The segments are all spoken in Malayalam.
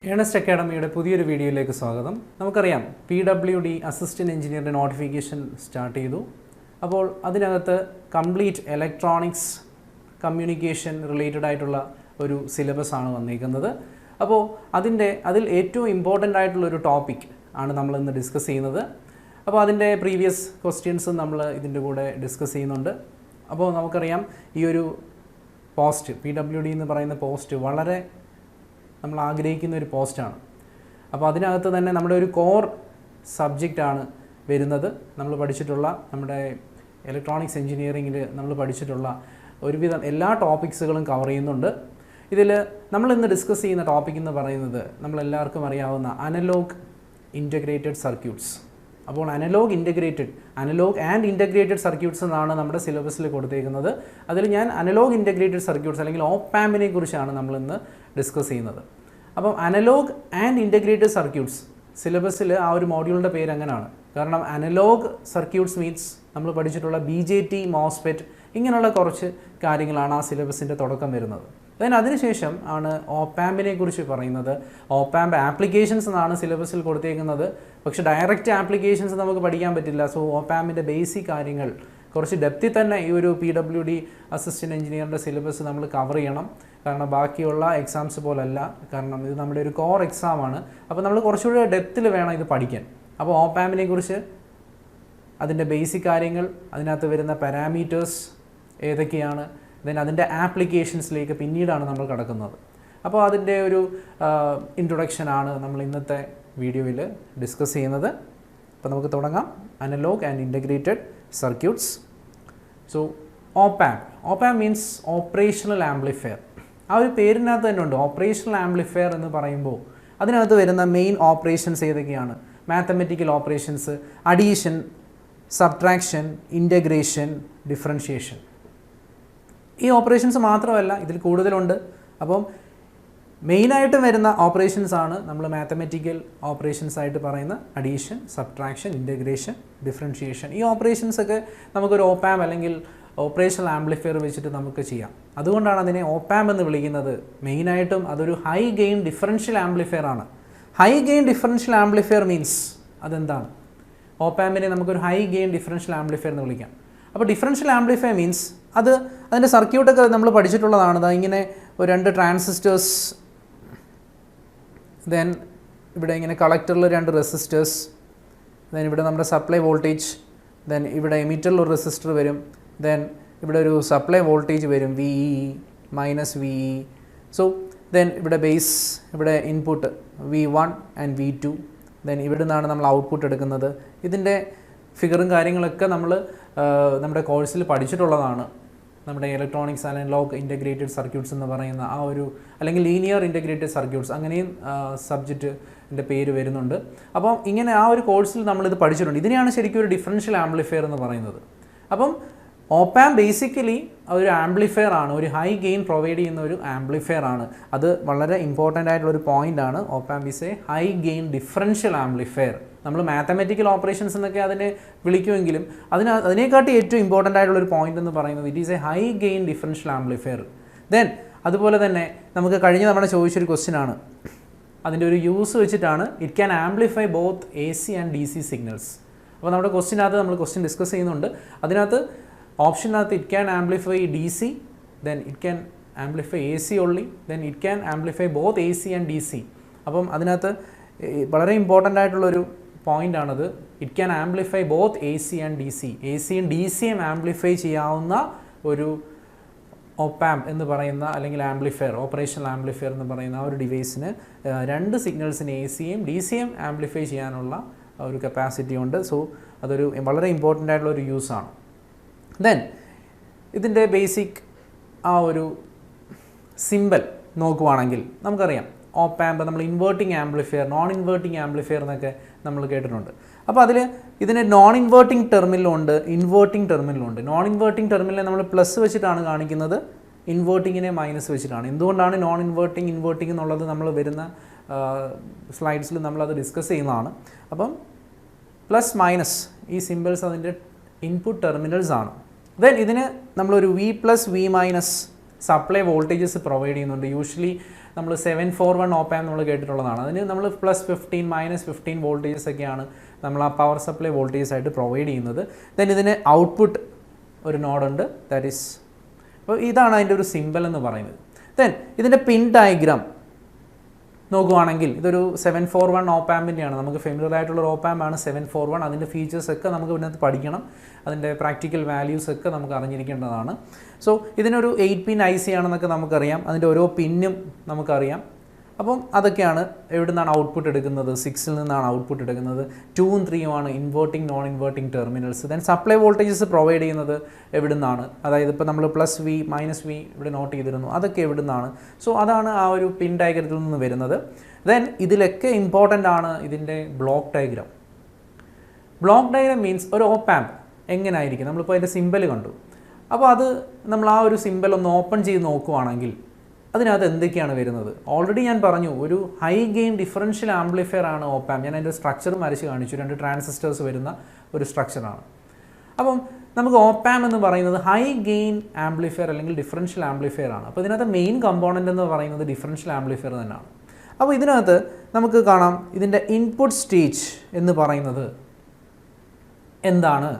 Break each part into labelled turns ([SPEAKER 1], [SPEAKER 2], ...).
[SPEAKER 1] ഏണസ്റ്റ് അക്കാഡമിയുടെ പുതിയൊരു വീഡിയോയിലേക്ക് സ്വാഗതം. നമുക്കറിയാം PWD അസിസ്റ്റൻറ്റ് എഞ്ചിനീയറുടെ നോട്ടിഫിക്കേഷൻ സ്റ്റാർട്ട് ചെയ്തു. അപ്പോൾ അതിനകത്ത് കംപ്ലീറ്റ് ഇലക്ട്രോണിക്സ് കമ്മ്യൂണിക്കേഷൻ റിലേറ്റഡ് ആയിട്ടുള്ള ഒരു സിലബസ് ആണ് വന്നിരിക്കുന്നത്. അപ്പോൾ അതിൽ ഏറ്റവും ഇമ്പോർട്ടൻ്റ് ആയിട്ടുള്ളൊരു ടോപ്പിക് ആണ് നമ്മളിന്ന് ഡിസ്കസ് ചെയ്യുന്നത്. അപ്പോൾ അതിൻ്റെ പ്രീവിയസ് ക്വസ്റ്റ്യൻസ് നമ്മൾ ഇതിൻ്റെ കൂടെ ഡിസ്കസ് ചെയ്യുന്നുണ്ട്. അപ്പോൾ നമുക്കറിയാം ഈ ഒരു പോസ്റ്റ് PWD എന്ന് പറയുന്ന പോസ്റ്റ് വളരെ നമ്മൾ ആഗ്രഹിക്കുന്ന ഒരു പോസ്റ്റാണ്. അപ്പോൾ അതിനകത്ത് തന്നെ നമ്മുടെ ഒരു കോർ സബ്ജക്റ്റാണ് വരുന്നത്. നമ്മൾ പഠിച്ചിട്ടുള്ള നമ്മുടെ ഇലക്ട്രോണിക്സ് എഞ്ചിനീയറിങ്ങിൽ നമ്മൾ പഠിച്ചിട്ടുള്ള ഒരുവിധം എല്ലാ ടോപ്പിക്സുകളും കവർ ചെയ്യുന്നുണ്ട്. ഇതിൽ നമ്മളിന്ന് ഡിസ്കസ് ചെയ്യുന്ന ടോപ്പിക് എന്ന് പറയുന്നത് നമ്മളെല്ലാവർക്കും അറിയാവുന്ന അനലോഗ് ഇൻ്റഗ്രേറ്റഡ് സർക്യൂട്ട്സ്. അപ്പോൾ അനലോഗ് ആൻഡ് ഇൻ്റഗ്രേറ്റഡ് സർക്യൂട്ട്സ് എന്നാണ് നമ്മുടെ സിലബസിൽ കൊടുത്തേക്കുന്നത്. അതിൽ ഞാൻ അനലോഗ് ഇൻ്റഗ്രേറ്റഡ് സർക്യൂട്ട്സ് അല്ലെങ്കിൽ ഓപ്പ് ആമ്പിനെ കുറിച്ചാണ് നമ്മളിന്ന് ഡിസ്കസ് ചെയ്യുന്നത്. അപ്പം അനലോഗ് ആൻഡ് ഇൻ്റഗ്രേറ്റഡ് സർക്യൂട്ട്സ് സിലബസിൽ ആ ഒരു മോഡ്യൂളിൻ്റെ പേര് അങ്ങനെയാണ്. കാരണം അനലോഗ് സർക്യൂട്ട്സ് മീൻസ് നമ്മൾ പഠിച്ചിട്ടുള്ള BJT, MOSFET ഇങ്ങനെയുള്ള കുറച്ച് കാര്യങ്ങളാണ് ആ സിലബസിൻ്റെ തുടക്കം വരുന്നത്. അതിനുശേഷം ആണ് ഓപ്പ് ആമ്പിനെ കുറിച്ച് പറയുന്നത്. ഓപ്പ് ആമ്പ് ആപ്ലിക്കേഷൻസ് എന്നാണ് സിലബസിൽ കൊടുത്തേക്കുന്നത്. പക്ഷേ ഡയറക്റ്റ് ആപ്ലിക്കേഷൻസ് നമുക്ക് പഠിക്കാൻ പറ്റില്ല. സോ ഓപ്പ് ആമ്പിൻ്റെ ബേസിക് കാര്യങ്ങൾ കുറച്ച് ഡെപ്തിൽ തന്നെ ഈ ഒരു PWD അസിസ്റ്റൻറ്റ് എഞ്ചിനീയറിൻ്റെ സിലബസ് നമ്മൾ കവർ ചെയ്യണം. കാരണം ബാക്കിയുള്ള എക്സാംസ് പോലല്ല. കാരണം ഇത് നമ്മുടെ ഒരു കോർ എക്സാമാണ്. അപ്പോൾ നമ്മൾ കുറച്ചുകൂടി ഡെപ്തിൽ വേണം ഇത് പഠിക്കാൻ. അപ്പോൾ ഓപ്പ് ആമ്പിനെ കുറിച്ച് അതിൻ്റെ ബേസിക് കാര്യങ്ങൾ, അതിനകത്ത് വരുന്ന പാരാമീറ്റേഴ്സ് ഏതൊക്കെയാണ്, അതിൻ്റെ ആപ്ലിക്കേഷൻസിലേക്ക് പിന്നീടാണ് നമ്മൾ കടക്കുന്നത്. അപ്പോൾ അതിൻ്റെ ഒരു ഇൻട്രൊഡക്ഷനാണ് നമ്മൾ ഇന്നത്തെ വീഡിയോയിൽ ഡിസ്കസ് ചെയ്യുന്നത്. അപ്പോൾ നമുക്ക് തുടങ്ങാം. Analog and integrated circuits. So op amp means operational amplifier. ആ ഒരു പേരിനകത്ത് തന്നെ ഉണ്ട്. ഓപ്പറേഷണൽ ആംപ്ലിഫയർ എന്ന് പറയുമ്പോൾ അതിനകത്ത് വരുന്ന മെയിൻ ഓപ്പറേഷൻസ് ഏതൊക്കെയാണ്? Mathematical operations, addition, subtraction, integration, differentiation. ഈ ഓപ്പറേഷൻസ് മാത്രമല്ല, ഇതിൽ കൂടുതലുണ്ട്. അപ്പം മെയിനായിട്ട് വരുന്ന ഓപ്പറേഷൻസ് ആണ് നമ്മൾ മാത്തമെറ്റിക്കൽ ഓപ്പറേഷൻസ് ആയിട്ട് പറയുന്ന അഡീഷൻ, സബ്ട്രാക്ഷൻ, ഇൻ്റഗ്രേഷൻ, ഡിഫറൻഷിയേഷൻ. ഈ ഓപ്പറേഷൻസൊക്കെ നമുക്കൊരു ഓപ്പ് ആമ്പ് അല്ലെങ്കിൽ ഓപ്പറേഷണൽ ആംപ്ലിഫയർ വെച്ചിട്ട് നമുക്ക് ചെയ്യാം. അതുകൊണ്ടാണ് അതിനെ ഓപ്പ് ആമ്പ് എന്ന് വിളിക്കുന്നത്. മെയിനായിട്ടും അതൊരു ഹൈ ഗെയിൻ ഡിഫറൻഷ്യൽ ആംപ്ലിഫയർ ആണ്. High gain differential amplifier means അതെന്താണ്? ഓപ്പ് ആമ്പിനെ നമുക്കൊരു ഹൈ ഗെയിൻ ഡിഫറൻഷ്യൽ ആംപ്ലിഫയർ എന്ന് വിളിക്കാം. അപ്പോൾ ഡിഫറൻഷ്യൽ ആംപ്ലിഫയർ മീൻസ് അതിൻ്റെ സർക്യൂട്ടൊക്കെ നമ്മൾ പഠിച്ചിട്ടുള്ളതാണ്. ഇങ്ങനെ ഒരു 2 ട്രാൻസിസ്റ്റേഴ്സ്, ദെൻ ഇവിടെ ഇങ്ങനെ കളക്ടറിൽ 2 റെസിസ്റ്റേഴ്സ്, ദെൻ ഇവിടെ നമ്മുടെ സപ്ലൈ വോൾട്ടേജ്, ദെൻ ഇവിടെ എമിറ്ററിൽ ഒരു റെസിസ്റ്റർ വരും, ദെൻ ഇവിടെ ഒരു സപ്ലൈ വോൾട്ടേജ് വരും VEE -VE. സോ ദെൻ ഇവിടെ ബേസ്, ഇവിടെ input V1 and V2, then ഇവിടെ നിന്നാണ് നമ്മൾ ഔട്ട്പുട്ട് എടുക്കുന്നത്. ഇതിൻ്റെ ഫിഗറും കാര്യങ്ങളൊക്കെ നമ്മൾ നമ്മുടെ കോഴ്സിൽ പഠിച്ചിട്ടുള്ളതാണ്. നമ്മുടെ ഇലക്ട്രോണിക്സ് അനലോഗ് ഇൻ്റഗ്രേറ്റഡ് സർക്യൂട്ട്സ് എന്ന് പറയുന്ന ആ ഒരു, അല്ലെങ്കിൽ ലീനിയർ ഇൻ്റഗ്രേറ്റഡ് സർക്യൂട്ട്സ്, അങ്ങനെയും സബ്ജക്റ്റിൻ്റെ പേര് വരുന്നുണ്ട്. അപ്പം ഇങ്ങനെ ആ ഒരു കോഴ്സിൽ നമ്മളിത് പഠിച്ചിട്ടുണ്ട്. ഇതിനെയാണ് ശരിക്കും ഒരു ഡിഫറൻഷ്യൽ ആംപ്ലിഫയർ എന്ന് പറയുന്നത്. അപ്പം ഓപ്പ് ആമ്പ് ബേസിക്കലി ഒരു ആംപ്ലിഫയർ ആണ്, ഒരു ഹൈ ഗെയിൻ പ്രൊവൈഡ് ചെയ്യുന്ന ഒരു ആംപ്ലിഫയർ ആണ്. അത് വളരെ ഇമ്പോർട്ടൻ്റ് ആയിട്ടുള്ളൊരു പോയിൻ്റ് ആണ്. Op amp is a high gain differential amplifier. നമ്മൾ മാത്തമെറ്റിക്കൽ ഓപ്പറേഷൻസ് എന്നൊക്കെ അതിനെ വിളിക്കുമെങ്കിലും അതിനെക്കാട്ടി ഏറ്റവും ഇമ്പോർട്ടൻ്റ് ആയിട്ടുള്ളൊരു പോയിൻ്റ് എന്ന് പറയുന്നത് it is a high gain differential amplifier. Then അതുപോലെ തന്നെ നമുക്ക് കഴിഞ്ഞ തവണ ചോദിച്ചൊരു ക്വസ്റ്റ്യൻ ആണ്. അതിൻ്റെ ഒരു യൂസ് വെച്ചിട്ടാണ് it can amplify both AC and DC signals. അപ്പോൾ നമ്മുടെ നമ്മൾ ക്വസ്റ്റ്യൻ ഡിസ്കസ് ചെയ്യുന്നുണ്ട്. അതിനകത്ത് ഓപ്ഷനകത്ത് it can amplify DC, then it can amplify AC only, then it can amplify both AC and DC. അപ്പം അതിനകത്ത് വളരെ ഇമ്പോർട്ടൻ്റ് ആയിട്ടുള്ളൊരു പോയിൻ്റാണത്. It can amplify both AC and DC. ACയും DCയും ആംപ്ലിഫൈ ചെയ്യാവുന്ന ഒരു ഓപ്പ് ആമ്പ് എന്ന് പറയുന്ന, അല്ലെങ്കിൽ ആംപ്ലിഫയർ, ഓപ്പറേഷണൽ ആംപ്ലിഫയർ എന്ന് പറയുന്ന ആ ഒരു ഡിവൈസിന് 2 സിഗ്നൽസിന് ACയും DCയും ആംപ്ലിഫൈ ചെയ്യാനുള്ള ഒരു കപ്പാസിറ്റി ഉണ്ട്. സോ അതൊരു വളരെ ഇമ്പോർട്ടൻ്റ് ആയിട്ടുള്ളൊരു യൂസാണ്. ദെൻ ഇതിൻ്റെ ബേസിക് ആ ഒരു സിമ്പൽ നോക്കുവാണെങ്കിൽ നമുക്കറിയാം ഓപ്പ് ആമ്പ് നമ്മൾ inverting amplifier, non inverting amplifier എന്നൊക്കെ നമ്മൾ കേട്ടിട്ടുണ്ട്. അപ്പോൾ ഇതിന് നോൺ ഇൻവേർട്ടിംഗ് ടെർമിനലുണ്ട്, ഇൻവേർട്ടിംഗ് ടെർമിനലുണ്ട്. നോൺ ഇൻവേർട്ടിംഗ് ടെർമിനലിനെ നമ്മൾ പ്ലസ് വെച്ചിട്ടാണ് കാണിക്കുന്നത്, ഇൻവേർട്ടിങ്ങിനെ മൈനസ് വെച്ചിട്ടാണ്. എന്തുകൊണ്ടാണ് നോൺ ഇൻവേർട്ടിംഗ് ഇൻവേർട്ടിംഗ് എന്നുള്ളത് നമ്മൾ വരുന്ന സ്ലൈഡ്സിൽ നമ്മളത് ഡിസ്കസ് ചെയ്യുന്നതാണ്. അപ്പം പ്ലസ് മൈനസ് ഈ സിമ്പിൾസ് അതിൻ്റെ ഇൻപുട്ട് ടെർമിനൽസ് ആണ്. ദെൻ ഇതിന് നമ്മളൊരു V+, V- supply voltages provide ചെയ്യുന്നുണ്ട്. യൂഷ്വലി നമ്മൾ 741 ഓപ്പ് ആമ്പ് നമ്മൾ കേട്ടിട്ടുള്ളതാണ്. അതിന് നമ്മൾ +15 -15 വോൾട്ടേജസ് ഒക്കെയാണ് നമ്മൾ ആ പവർ സപ്ലൈ വോൾട്ടേജസ് ആയിട്ട് പ്രൊവൈഡ് ചെയ്യുന്നത്. ദെൻ ഇതിന് ഔട്ട്പുട്ട് ഒരു നോഡുണ്ട്, ദാറ്റ് ഈസ്, അപ്പോൾ ഇതാണ് അതിൻ്റെ ഒരു സിമ്പൽ എന്ന് പറയുന്നത്. ദെൻ ഇതിൻ്റെ പിൻ ഡയഗ്രാം നോക്കുകയാണെങ്കിൽ ഇതൊരു 741 ഓപ്പ് ആമ്പിൻ്റെയാണ്. നമുക്ക് ഫെമിലിയർ ആയിട്ടുള്ള ഓപ്പ് ആമ്പാണ് 741. അതിൻ്റെ ഫീച്ചേഴ്സൊക്കെ നമുക്ക് ഇതിനകത്ത് പഠിക്കണം, അതിൻ്റെ പ്രാക്ടിക്കൽ വാല്യൂസൊക്കെ നമുക്ക് അറിഞ്ഞിരിക്കേണ്ടതാണ്. സോ ഇതിനൊരു 8 പിൻ IC ആണെന്നൊക്കെ നമുക്കറിയാം, അതിൻ്റെ ഓരോ പിന്നും നമുക്കറിയാം. അപ്പം അതൊക്കെയാണ് എവിടെ നിന്നാണ് ഔട്ട്പുട്ട് എടുക്കുന്നത്, 6ൽ നിന്നാണ് ഔട്ട്പുട്ട് എടുക്കുന്നത്. 2ഉം 3ഉം ആണ് inverting non inverting terminals. Then supply voltages provide ചെയ്യുന്നത് എവിടെ നിന്നാണ്, അതായത് ഇപ്പോൾ നമ്മൾ +V -V ഇവിടെ നോട്ട് ചെയ്തിരുന്നു, അതൊക്കെ എവിടെ നിന്നാണ്. സോ അതാണ് ആ ഒരു പിൻ ഡയഗ്രത്തിൽ നിന്ന് വരുന്നത്. ദെൻ ഇതിലൊക്കെ ഇമ്പോർട്ടൻ്റ് ആണ് ഇതിൻ്റെ block diagram. Block diagram means ഒരു ഓപ്പ് ആമ്പ് എങ്ങനെ ആയിരിക്കും, നമ്മളിപ്പോൾ അതിൻ്റെ സിമ്പൽ കണ്ടു. അപ്പോൾ അത് നമ്മൾ ആ ഒരു സിമ്പൽ ഒന്ന് ഓപ്പൺ ചെയ്ത് നോക്കുവാണെങ്കിൽ അതിനകത്ത് എന്തൊക്കെയാണ് വരുന്നത്. ഓൾറെഡി ഞാൻ പറഞ്ഞു, ഒരു ഹൈ ഗെയിൻ ഡിഫറൻഷ്യൽ ആംപ്ലിഫയർ ആണ് ഓപ്പ് ആമ്പ്. ഞാൻ അതിൻ്റെ സ്ട്രക്ചർ വരച്ച് കാണിച്ചു, 2 ട്രാൻസിസ്റ്റേഴ്സ് വരുന്ന ഒരു സ്ട്രക്ചറാണ്. അപ്പം നമുക്ക് ഓപ്പ് ആമ്പ് എന്ന് പറയുന്നത് ഹൈ ഗെയിൻ ആംപ്ലിഫയർ അല്ലെങ്കിൽ ഡിഫറൻഷ്യൽ ആംപ്ലിഫയർ ആണ്. അപ്പോൾ ഇതിനകത്ത് മെയിൻ കമ്പോണൻ്റ് എന്ന് പറയുന്നത് ഡിഫറൻഷ്യൽ ആംപ്ലിഫയർ തന്നെയാണ്. അപ്പോൾ ഇതിനകത്ത് നമുക്ക് കാണാം ഇതിൻ്റെ ഇൻപുട്ട് സ്റ്റേജ് എന്ന് പറയുന്നത് എന്താണ്,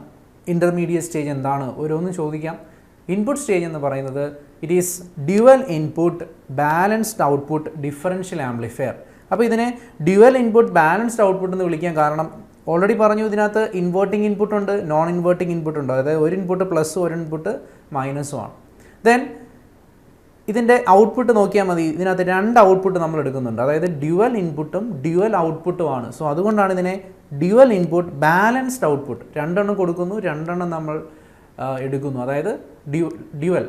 [SPEAKER 1] ഇൻ്റർമീഡിയറ്റ് സ്റ്റേജ് എന്താണ്, ഓരോന്നും ചോദിക്കാം. ഇൻപുട്ട് സ്റ്റേജ് എന്ന് പറയുന്നത് it is dual input balanced output differential amplifier. അപ്പോൾ ഇതിനെ ഡ്യുവൽ ഇൻപുട്ട് ബാലൻസ്ഡ് ഔട്ട്പുട്ട് എന്ന് വിളിക്കാൻ കാരണം ഓൾറെഡി പറഞ്ഞു, ഇതിനകത്ത് ഇൻവേർട്ടിംഗ് ഇൻപുട്ട് ഉണ്ട്, നോൺ ഇൻവേർട്ടിംഗ് ഇൻപുട്ട് ഉണ്ട്. അതായത് ഒരു ഇൻപുട്ട് പ്ലസ്സും ഒരു ഇൻപുട്ട് മൈനസും ആണ്. ദെൻ ഇതിൻ്റെ ഔട്ട്പുട്ട് നോക്കിയാൽ മതി, ഇതിനകത്ത് 2 ഔട്ട്പുട്ട് നമ്മൾ എടുക്കുന്നുണ്ട്, അതായത് ഡ്യുവൽ ഇൻപുട്ടും ഡ്യുവൽ ഔട്ട്പുട്ടുമാണ്. സോ അതുകൊണ്ടാണ് ഇതിനെ ഡ്യുവൽ ഇൻപുട്ട് ബാലൻസ്ഡ് ഔട്ട്പുട്ട്, 2 കൊടുക്കുന്നു, 2 നമ്മൾ എടുക്കുന്നു, അതായത് dual.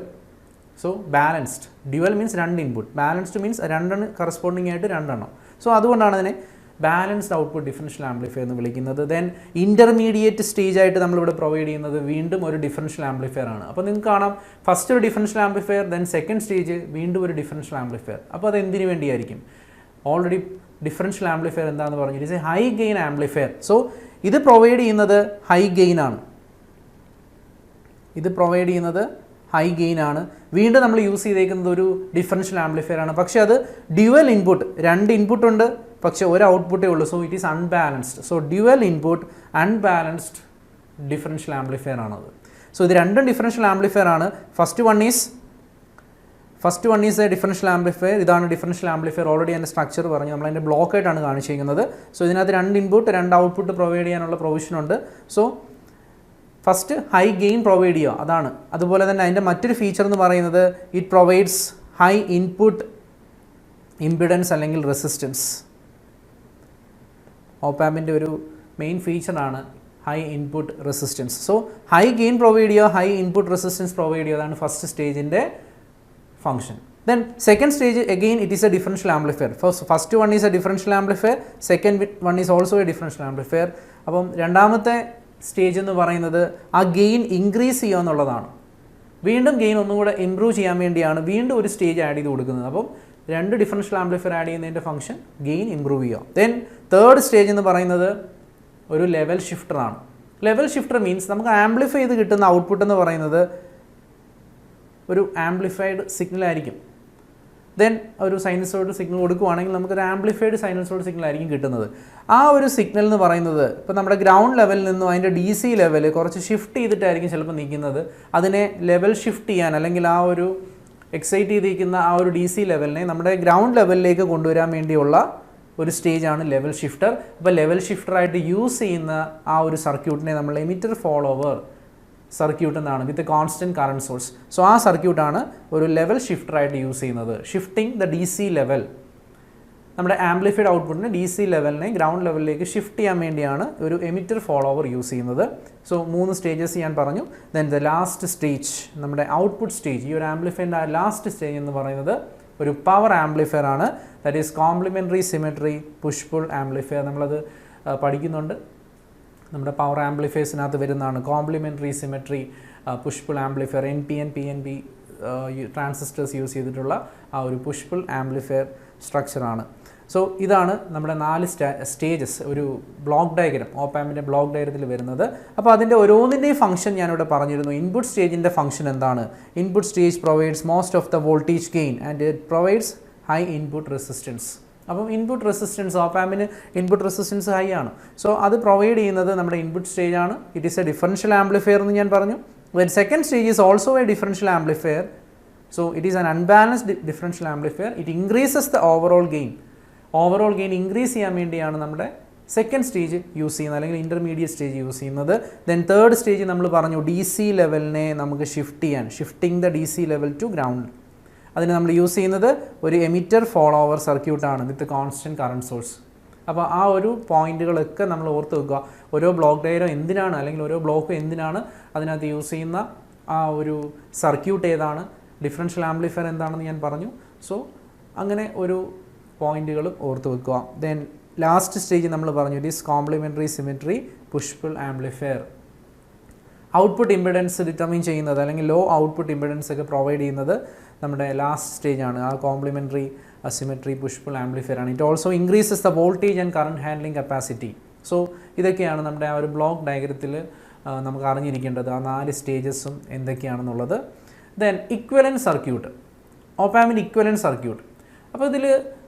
[SPEAKER 1] So balanced, dual means 2 input, balanced means 2 corresponding ആയിട്ട് 2. സോ അതുകൊണ്ടാണ് അതിനെ ബാലൻസ്ഡ് ഔട്ട്പുട്ട് ഡിഫറൻഷ്യൽ ആംപ്ലിഫയർ എന്ന് വിളിക്കുന്നത്. ദെൻ ഇൻ്റർമീഡിയറ്റ് സ്റ്റേജ് ആയിട്ട് നമ്മളിവിടെ പ്രൊവൈഡ് ചെയ്യുന്നത് വീണ്ടും ഒരു ഡിഫറൻഷ്യൽ ആംപ്ലിഫയർ ആണ്. അപ്പോൾ നിങ്ങൾക്ക് കാണാം, ഫസ്റ്റ് ഒരു differential amplifier, then second stage വീണ്ടും ഒരു ഡിഫറൻഷ്യൽ ആംപ്ലിഫയർ. അപ്പോൾ അത് എന്തിനു വേണ്ടിയായിരിക്കും? ഓൾറെഡി ഡിഫറൻഷ്യൽ ആംപ്ലിഫയർ എന്താണെന്ന് പറഞ്ഞു, it is a high gain amplifier. So ഇത് പ്രൊവൈഡ് ചെയ്യുന്നത് ഹൈ ഗെയിൻ ആണ്, ഇത് പ്രൊവൈഡ് ചെയ്യുന്നത് ഹൈ ഗെയിൻ ആണ്. വീണ്ടും നമ്മൾ യൂസ് ചെയ്തേക്കുന്നത് ഒരു ഡിഫറൻഷ്യൽ ആംപ്ലിഫയർ ആണ്, പക്ഷേ അത് ഡ്യുവൽ ഇൻപുട്ട്, 2 ഇൻപുട്ട് ഉണ്ട്, പക്ഷേ ഒരു ഔട്ട്പുട്ടേ ഉള്ളൂ. So it is unbalanced. So dual input unbalanced differential amplifier ആണത്. സോ ഇത് 2 ഡിഫറൻഷ്യൽ ആംപ്ലിഫയർ ആണ്. First one is A differential amplifier. ഇതാണ് ഡിഫറൻഷ്യൽ ആംപ്ലിഫയർ. ഓൾറെഡി അതിൻ്റെ സ്ട്രക്ചർ പറഞ്ഞു, നമ്മൾ അതിൻ്റെ ബ്ലോക്കായിട്ടാണ് കാണിച്ചിരിക്കുന്നത്. സോ ഇതിനകത്ത് 2 ഇൻപുട്ട് 2 ഔട്ട്പുട്ട് പ്രൊവൈഡ് ചെയ്യാനുള്ള പ്രൊവിഷൻ ഉണ്ട്. So first high gain provide ചെയ്യുക, അതാണ്. അതുപോലെ തന്നെ അതിൻ്റെ മറ്റൊരു ഫീച്ചർ എന്ന് പറയുന്നത് it provides high input impedance അല്ലെങ്കിൽ റെസിസ്റ്റൻസ്. ഓപ്പ് ആമ്പിൻ്റെ ഒരു മെയിൻ ഫീച്ചറാണ് high input resistance. So high gain provide ചെയ്യുക, ഹൈ ഇൻപുട്ട് റെസിസ്റ്റൻസ് പ്രൊവൈഡ് ചെയ്യുക, അതാണ് ഫസ്റ്റ് സ്റ്റേജിൻ്റെ function. Then second stage again it is a differential amplifier. First one is a differential amplifier, second one is also a differential amplifier. അപ്പം രണ്ടാമത്തെ സ്റ്റേജ് എന്ന് പറയുന്നത് ആ ഗെയിൻ ഇൻക്രീസ് ചെയ്യുക എന്നുള്ളതാണ്. വീണ്ടും ഗെയിൻ ഒന്നും കൂടെ ഇംപ്രൂവ് ചെയ്യാൻ വേണ്ടിയാണ് വീണ്ടും ഒരു സ്റ്റേജ് ആഡ് ചെയ്ത് കൊടുക്കുന്നത്. അപ്പം 2 ഡിഫറൻഷ്യൽ ആംപ്ലിഫയർ ആഡ് ചെയ്യുന്നതിൻ്റെ ഫംഗ്ഷൻ ഗെയിൻ ഇംപ്രൂവ് ചെയ്യുക. ദെൻ തേർഡ് സ്റ്റേജ് എന്ന് പറയുന്നത് ഒരു ലെവൽ ഷിഫ്റ്ററാണ്. ലെവൽ ഷിഫ്റ്റർ മീൻസ് നമുക്ക് ആംപ്ലിഫൈ ചെയ്ത് കിട്ടുന്ന ഔട്ട്പുട്ട് എന്ന് പറയുന്നത് ഒരു ആംപ്ലിഫൈഡ് സിഗ്നൽ ആയിരിക്കും. ദെൻ ഒരു സൈനസോയ്ഡ് സിഗ്നൽ കൊടുക്കുകയാണെങ്കിൽ നമുക്കൊരു ആംപ്ലിഫൈഡ് സൈനസോയ്ഡ് സിഗ്നൽ ആയിരിക്കും കിട്ടുന്നത്. ആ ഒരു സിഗ്നൽ എന്ന് പറയുന്നത് ഇപ്പോൾ നമ്മുടെ ഗ്രൗണ്ട് ലെവലിൽ നിന്നും അതിൻ്റെ DC ലെവൽ കുറച്ച് ഷിഫ്റ്റ് ചെയ്തിട്ടായിരിക്കും ചിലപ്പോൾ നിൽക്കുന്നത്. അതിനെ ലെവൽ ഷിഫ്റ്റ് ചെയ്യാൻ അല്ലെങ്കിൽ ആ ഒരു എക്സൈറ്റ് ചെയ്തിരിക്കുന്ന ആ ഒരു DC ലെവലിനെ നമ്മുടെ ഗ്രൗണ്ട് ലെവലിലേക്ക് കൊണ്ടുവരാൻ വേണ്ടിയുള്ള ഒരു സ്റ്റേജാണ് ലെവൽ ഷിഫ്റ്റർ. അപ്പോൾ ലെവൽ ഷിഫ്റ്ററായിട്ട് യൂസ് ചെയ്യുന്ന ആ ഒരു സർക്യൂട്ടിനെ നമ്മൾ എമിറ്റർ ഫോളോവർ സർക്യൂട്ട് എന്നാണ്, വിത്ത് കോൺസ്റ്റൻറ്റ് കറണ്ട് സോഴ്സ്. സോ ആ സർക്യൂട്ടാണ് ഒരു ലെവൽ ഷിഫ്റ്ററായിട്ട് യൂസ് ചെയ്യുന്നത്. ഷിഫ്റ്റിംഗ് ദ DC ലെവൽ, നമ്മുടെ ആംപ്ലിഫൈഡ് ഔട്ട്പുട്ടിനെ DC ലെവലിനെ ഗ്രൗണ്ട് ലെവലിലേക്ക് ഷിഫ്റ്റ് ചെയ്യാൻ വേണ്ടിയാണ് ഒരു എമിറ്റർ ഫോളോവർ യൂസ് ചെയ്യുന്നത്. സോ 3 സ്റ്റേജസ് ഞാൻ പറഞ്ഞു. ദെൻ ദ ലാസ്റ്റ് സ്റ്റേജ്, നമ്മുടെ ഔട്ട്പുട്ട് സ്റ്റേജ്, ഈ ഒരു ആംപ്ലിഫൈൻ്റെ ലാസ്റ്റ് സ്റ്റേജ് എന്ന് പറയുന്നത് ഒരു പവർ ആംപ്ലിഫയർ ആണ്. That is complementary symmetry push pull amplifier. നമ്മളത് പഠിക്കുന്നുണ്ട്, നമ്മുടെ പവർ ആംപ്ലിഫയേഴ്സിനകത്ത് വരുന്നതാണ് complementary symmetry push pull amplifier. NPN PNP transistors use ചെയ്തിട്ടുള്ള ആ ഒരു പുഷ് പുൾ ആംപ്ലിഫയർ സ്ട്രക്ചറാണ്. സോ ഇതാണ് നമ്മുടെ 4 സ്റ്റേജസ്, ഒരു ബ്ലോക്ക് ഡയഗ്രം, ഓപ്പാമ്പിൻ്റെ ബ്ലോക്ക് ഡയഗ്രത്തിൽ വരുന്നത്. അപ്പോൾ അതിൻ്റെ ഓരോന്നിൻ്റെയും ഫംഗ്ഷൻ ഞാനിവിടെ പറഞ്ഞിരുന്നു. ഇൻപുട്ട് സ്റ്റേജിൻ്റെ ഫംഗ്ഷൻ എന്താണ്? Input stage provides most of the voltage gain and it provides high input resistance. അപ്പം input resistance, ഓപ്പാമ്പിന് input resistance high ആണ്. സോ അത് പ്രൊവൈഡ് ചെയ്യുന്നത് നമ്മുടെ ഇൻപുട്ട് സ്റ്റേജ് ആണ്. It is A differential amplifier എന്ന് ഞാൻ പറഞ്ഞു. Then second stage is also A differential amplifier. So it is an unbalanced differential amplifier. It increases the overall gain. Overall gain increase ചെയ്യാൻ വേണ്ടിയാണ് നമ്മുടെ സെക്കൻഡ് സ്റ്റേജ് യൂസ് ചെയ്യുന്നത്, അല്ലെങ്കിൽ ഇൻ്റർമീഡിയറ്റ് സ്റ്റേജ് യൂസ് ചെയ്യുന്നത്. ദെൻ തേർഡ് സ്റ്റേജ് നമ്മൾ പറഞ്ഞു ഡി സി ലെവലിനെ നമുക്ക് ഷിഫ്റ്റ് ചെയ്യാൻ, shifting the D C level two ground. അതിന് നമ്മൾ യൂസ് ചെയ്യുന്നത് ഒരു എമിറ്റർ ഫോളോവർ സർക്യൂട്ടാണ് വിത്ത് കോൺസ്റ്റൻറ്റ് കറണ്ട് സോഴ്സ്. അപ്പോൾ ആ ഒരു പോയിന്റുകളൊക്കെ നമ്മൾ ഓർത്ത് വെക്കുക. ഓരോ ബ്ലോക്ക് ഡയഗ്രം എന്തിനാണ്, അല്ലെങ്കിൽ ഓരോ ബ്ലോക്ക് എന്തിനാണ്, അതിനകത്ത് യൂസ് ചെയ്യുന്ന ആ ഒരു സർക്യൂട്ട് ഏതാണ്, ഡിഫറൻഷ്യൽ ആംപ്ലിഫയർ എന്താണെന്ന് ഞാൻ പറഞ്ഞു. സോ അങ്ങനെ ഒരു പോയിന്റുകളും ഓർത്ത് വെക്കുക. ദെൻ ലാസ്റ്റ് സ്റ്റേജ് നമ്മൾ പറഞ്ഞു it is complementary symmetry push pull amplifier. Output impedance determine ചെയ്യുന്നത്, അല്ലെങ്കിൽ ലോ ഔട്ട്പുട്ട് ഇമ്പിഡൻസ് ഒക്കെ പ്രൊവൈഡ് ചെയ്യുന്നത് നമ്മുടെ ലാസ്റ്റ് സ്റ്റേജാണ്. ആ complementary symmetry push pull amplifier ആണ്. It also increases the voltage and current handling capacity. So ഇതൊക്കെയാണ് നമ്മുടെ ആ ഒരു ബ്ലോക്ക് ഡയഗ്രത്തിൽ നമുക്ക് അറിഞ്ഞിരിക്കേണ്ടത്, ആ 4 സ്റ്റേജസും എന്തൊക്കെയാണെന്നുള്ളത്. ദെൻ ഇക്വലൻറ്റ് സർക്യൂട്ട്, ഓപ്പാമ്പിൻ്റെ ഇക്വലൻറ്റ് സർക്യൂട്ട്. അപ്പോൾ ഇതിൽ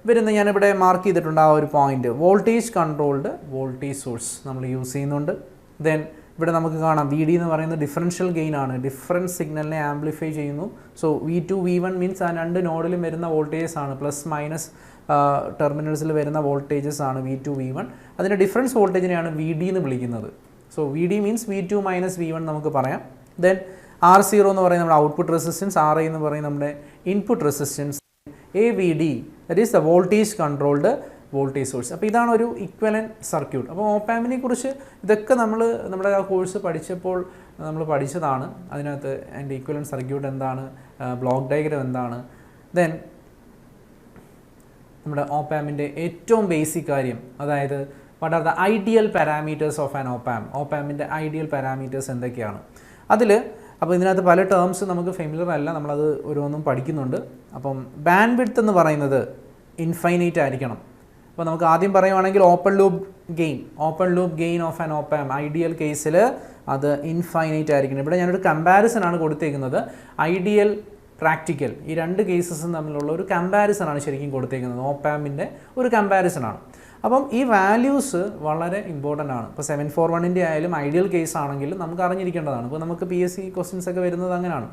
[SPEAKER 1] വരുന്ന ഞാനിവിടെ മാർക്ക് ചെയ്തിട്ടുണ്ട് ആ ഒരു point, voltage controlled voltage source നമ്മൾ യൂസ് ചെയ്യുന്നുണ്ട്. ദെൻ ഇവിടെ നമുക്ക് കാണാം വി ഡി എന്ന് പറയുന്നത് ഡിഫറൻഷ്യൽ ഗെയിൻ ആണ്, ഡിഫറൻറ്റ് സിഗ്നലിനെ ആംപ്ലിഫൈ ചെയ്യുന്നു. സോ V2 V1 മീൻസ് ആ 2 നോഡിലും വരുന്ന വോൾട്ടേജസ് ആണ്, പ്ലസ് മൈനസ് ടെർമിനൽസിൽ വരുന്ന വോൾട്ടേജസ് ആണ് V2 V1. അതിൻ്റെ ഡിഫറൻസ് വോൾട്ടേജിനെയാണ് വി ഡി എന്ന് വിളിക്കുന്നത്. So we D means V2 minus V1 നമുക്ക് പറയാം. ദെൻ R0 എന്ന് പറയുന്നത് നമ്മുടെ ഔട്ട്പുട്ട് റെസിസ്റ്റൻസ്, RI എന്ന് പറയുന്നത് നമ്മുടെ input resistance, AVD that is the voltage controlled voltage source. അപ്പോൾ ഇതാണ് ഒരു ഇക്വലൻറ്റ് സർക്യൂട്ട്. അപ്പോൾ ഓപ്പാമ്പിനെ കുറിച്ച് ഇതൊക്കെ നമ്മുടെ ആ കോഴ്സ് പഠിച്ചപ്പോൾ നമ്മൾ പഠിച്ചതാണ്. അതിനകത്ത് അതിൻ്റെ ഇക്വലൻറ്റ് സർക്യൂട്ട് എന്താണ്, ബ്ലോക്ക് ഡയഗ്രം എന്താണ്. ദെൻ നമ്മുടെ ഓപ്പാമ്പിൻ്റെ ഏറ്റവും ബേസിക് കാര്യം, അതായത് what are the ideal parameters of an op amp, ഓപ്പാമ്പിൻ്റെ ഐഡിയൽ പാരാമീറ്റേഴ്സ് എന്തൊക്കെയാണ്. അതിൽ അപ്പോൾ ഇതിനകത്ത് പല ടേംസ് നമുക്ക് ഫെമിലിയർ അല്ല, നമ്മളത് ഓരോന്നും പഠിക്കുന്നുണ്ട്. അപ്പം ബാൻഡ് വിഡ്ത്ത് എന്ന് പറയുന്നത് ഇൻഫൈനൈറ്റ് ആയിരിക്കണം. അപ്പോൾ നമുക്ക് ആദ്യം പറയുവാണെങ്കിൽ open loop gain of an op amp ideal കേസിൽ അത് ഇൻഫൈനൈറ്റ് ആയിരിക്കണം. ഇവിടെ ഞാനൊരു കമ്പാരിസൺ ആണ് കൊടുത്തേക്കുന്നത്, ഐഡിയൽ പ്രാക്ടിക്കൽ, ഈ 2 കേസസും തമ്മിലുള്ള ഒരു കമ്പാരിസൺ ആണ് ശരിക്കും കൊടുത്തേക്കുന്നത്, ഓപ്പാമ്പിൻ്റെ ഒരു കമ്പാരിസൺ ആണ്. അപ്പം ഈ വാല്യൂസ് വളരെ ഇമ്പോർട്ടൻ്റ് ആണ്. ഇപ്പോൾ 741 ആയാലും ഐഡിയൽ കേസ് ആണെങ്കിലും നമുക്ക് അറിഞ്ഞിരിക്കേണ്ടതാണ്. ഇപ്പോൾ നമുക്ക് PSC ക്വസ്റ്റ്യൻസ് ഒക്കെ വരുന്നത് അങ്ങനെയാണ്.